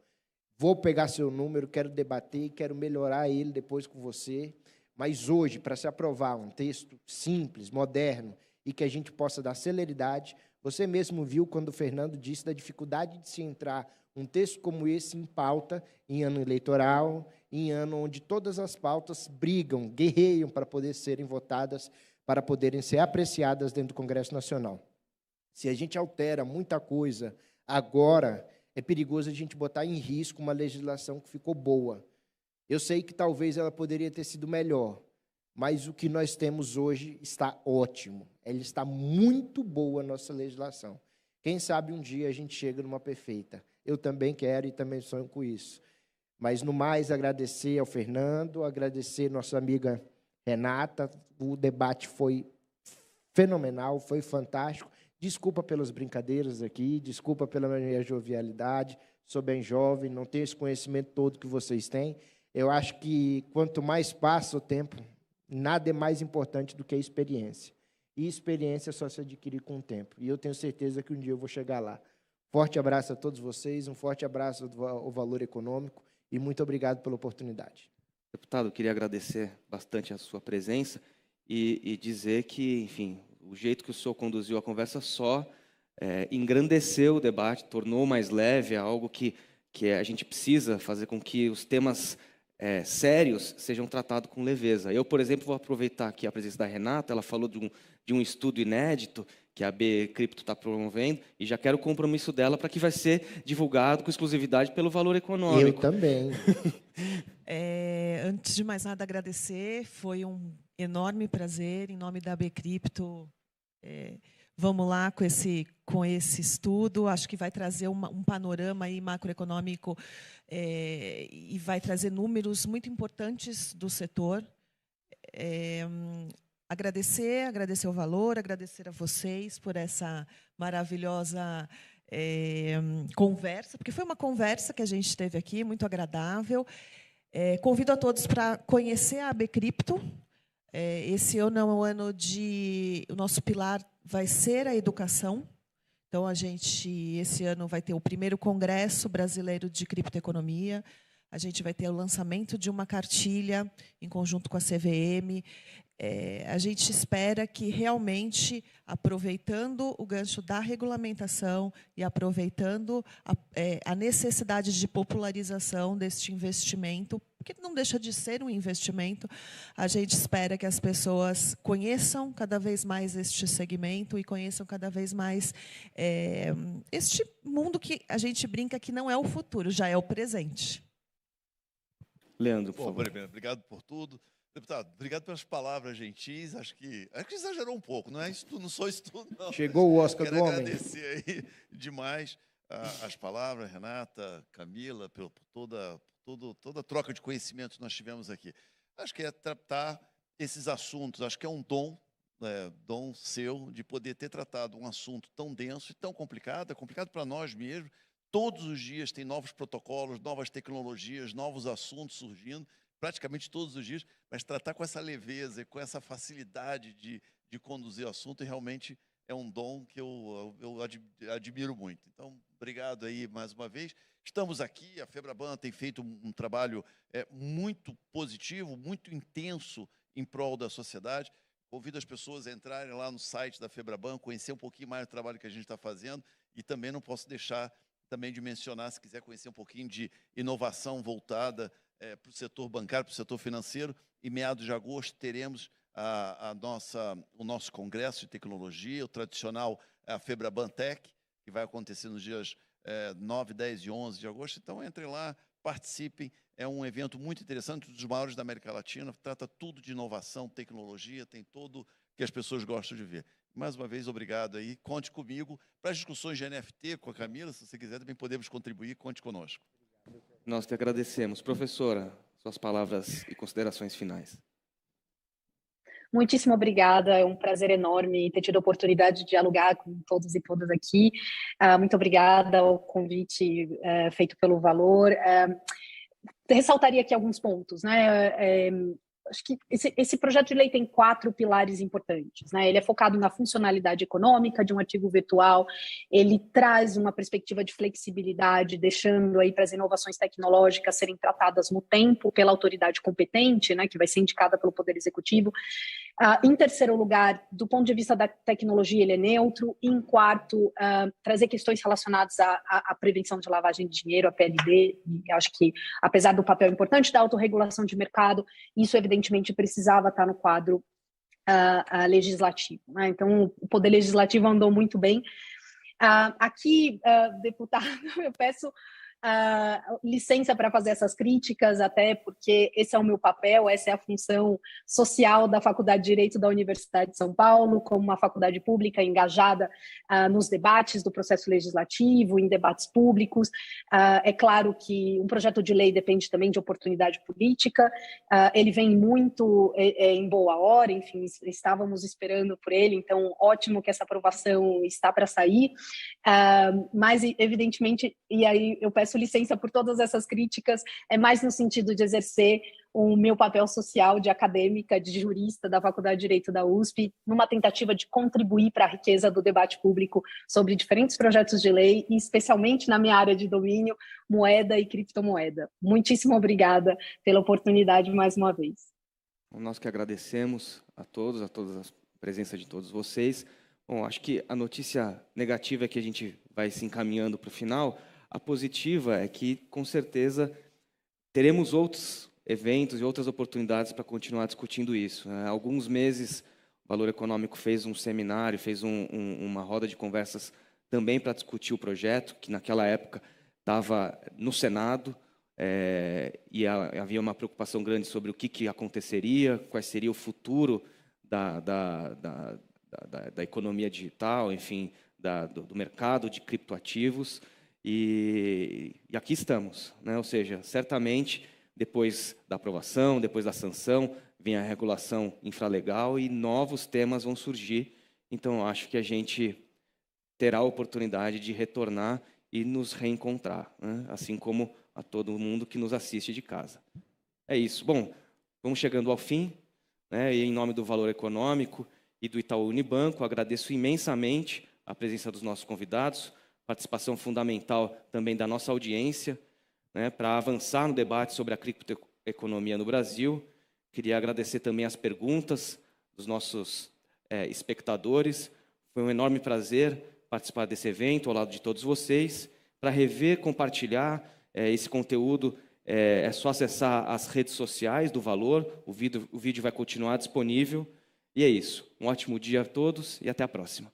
Vou pegar seu número, quero debater, quero melhorar ele depois com você, mas hoje, para se aprovar um texto simples, moderno, e que a gente possa dar celeridade, você mesmo viu quando o Fernando disse da dificuldade de se entrar um texto como esse em pauta, em ano eleitoral, em ano onde todas as pautas brigam, guerreiam para poder serem votadas, para poderem ser apreciadas dentro do Congresso Nacional. Se a gente altera muita coisa agora, é perigoso a gente botar em risco uma legislação que ficou boa. Eu sei que talvez ela poderia ter sido melhor, mas o que nós temos hoje está ótimo. Ela está muito boa, a nossa legislação. Quem sabe um dia a gente chega numa perfeita. Eu também quero e também sonho com isso. Mas, no mais, agradecer ao Fernando, agradecer a nossa amiga Renata. O debate foi fenomenal, foi fantástico. Desculpa pelas brincadeiras aqui, desculpa pela minha jovialidade. Sou bem jovem, não tenho esse conhecimento todo que vocês têm. Eu acho que, quanto mais passa o tempo, nada é mais importante do que a experiência. E experiência só se adquirir com o tempo. E eu tenho certeza que um dia eu vou chegar lá. Forte abraço a todos vocês, um forte abraço ao Valor Econômico e muito obrigado pela oportunidade. Deputado, eu queria agradecer bastante a sua presença e dizer que, enfim, o jeito que o senhor conduziu a conversa só engrandeceu o debate, tornou mais leve, algo que a gente precisa fazer com que os temas sérios sejam tratados com leveza. Eu, por exemplo, vou aproveitar aqui a presença da Renata, ela falou de um estudo inédito que a B Cripto está promovendo, e já quero o compromisso dela para que vai ser divulgado com exclusividade pelo Valor Econômico. Eu também. Antes de mais nada, agradecer. Foi um enorme prazer, em nome da B Cripto. Vamos lá com esse estudo. Acho que vai trazer um panorama aí macroeconômico e vai trazer números muito importantes do setor. Agradecer o Valor, agradecer a vocês por essa maravilhosa conversa, porque foi uma conversa que a gente teve aqui, muito agradável. Convido a todos para conhecer a AB Cripto. Esse ano é um ano o nosso pilar vai ser a educação. Então, esse ano vai ter o primeiro Congresso Brasileiro de Criptoeconomia. A gente vai ter o lançamento de uma cartilha em conjunto com a CVM. A gente espera que, realmente, aproveitando o gancho da regulamentação e aproveitando a necessidade de popularização deste investimento, porque não deixa de ser um investimento, a gente espera que as pessoas conheçam cada vez mais este segmento e conheçam cada vez mais este mundo que a gente brinca que não é o futuro, já é o presente. Leandro, por favor. Obrigado por tudo. Deputado, obrigado pelas palavras gentis. Acho que exagerou um pouco, não é isso tudo, não sou isso tudo, não. Chegou o Oscar do homem. Quero agradecer aí demais as palavras, Renata, Camila, por toda a troca de conhecimentos que nós tivemos aqui. Acho que é tratar esses assuntos, acho que é um dom seu, de poder ter tratado um assunto tão denso e tão complicado, é complicado para nós mesmos. Todos os dias tem novos protocolos, novas tecnologias, novos assuntos surgindo, praticamente todos os dias, mas tratar com essa leveza e com essa facilidade de conduzir o assunto realmente é um dom que eu admiro muito. Então, obrigado aí mais uma vez. Estamos aqui, a FEBRABAN tem feito um trabalho muito positivo, muito intenso em prol da sociedade. Convido as pessoas a entrarem lá no site da FEBRABAN, conhecer um pouquinho mais do trabalho que a gente está fazendo, e também não posso deixar também de mencionar, se quiser conhecer um pouquinho de inovação voltada para o setor bancário, para o setor financeiro. Em meados de agosto teremos o nosso congresso de tecnologia, o tradicional FEBRABAN Tech, que vai acontecer nos dias 9, 10 e 11 de agosto. Então, entrem lá, participem. É um evento muito interessante, um dos maiores da América Latina, trata tudo de inovação, tecnologia, tem tudo que as pessoas gostam de ver. Mais uma vez, obrigado aí. Conte comigo para as discussões de NFT com a Camila, se você quiser também podemos contribuir, conte conosco. Nós te agradecemos. Professora, suas palavras e considerações finais. Muitíssimo obrigada, é um prazer enorme ter tido a oportunidade de dialogar com todos e todas aqui. Muito obrigada ao convite feito pelo Valor. Ressaltaria aqui alguns pontos, né? Acho que esse projeto de lei tem 4 pilares importantes, né? Ele é focado na funcionalidade econômica de um ativo virtual, ele traz uma perspectiva de flexibilidade, deixando aí para as inovações tecnológicas serem tratadas no tempo pela autoridade competente, né, que vai ser indicada pelo Poder Executivo. Em terceiro lugar, do ponto de vista da tecnologia, ele é neutro. E em quarto, trazer questões relacionadas à prevenção de lavagem de dinheiro, a PLD. E acho que, apesar do papel importante da autorregulação de mercado, isso evidentemente precisava estar no quadro legislativo, né? Então, o Poder Legislativo andou muito bem. Aqui, deputado, eu peço licença para fazer essas críticas, até porque esse é o meu papel, essa é a função social da Faculdade de Direito da Universidade de São Paulo, como uma faculdade pública engajada nos debates do processo legislativo, em debates públicos. É claro que um projeto de lei depende também de oportunidade política, ele vem muito em boa hora, enfim, estávamos esperando por ele, então ótimo que essa aprovação está para sair, mas evidentemente, e aí eu peço licença por todas essas críticas, é mais no sentido de exercer o meu papel social de acadêmica, de jurista da Faculdade de Direito da USP, numa tentativa de contribuir para a riqueza do debate público sobre diferentes projetos de lei, e especialmente na minha área de domínio, moeda e criptomoeda. Muitíssimo obrigada pela oportunidade mais uma vez. Nós que agradecemos a toda a presença de todos vocês. Bom, acho que a notícia negativa é que a gente vai se encaminhando para o final. A positiva é que, com certeza, teremos outros eventos e outras oportunidades para continuar discutindo isso. Há alguns meses, o Valor Econômico fez um seminário, fez uma roda de conversas também para discutir o projeto, que naquela época estava no Senado, e havia uma preocupação grande sobre o que aconteceria, qual seria o futuro da economia digital, enfim, do mercado de criptoativos. E aqui estamos, né? Ou seja, certamente, depois da aprovação, depois da sanção, vem a regulação infralegal e novos temas vão surgir. Então, acho que a gente terá a oportunidade de retornar e nos reencontrar, né? Assim como a todo mundo que nos assiste de casa. É isso. Bom, vamos chegando ao fim, né? E em nome do Valor Econômico e do Itaú Unibanco, agradeço imensamente a presença dos nossos convidados, participação fundamental também da nossa audiência, né, para avançar no debate sobre a criptoeconomia no Brasil. Queria agradecer também as perguntas dos nossos espectadores. Foi um enorme prazer participar desse evento ao lado de todos vocês. Para rever, compartilhar esse conteúdo, é só acessar as redes sociais do Valor. O vídeo vai continuar disponível. E é isso. Um ótimo dia a todos e até a próxima.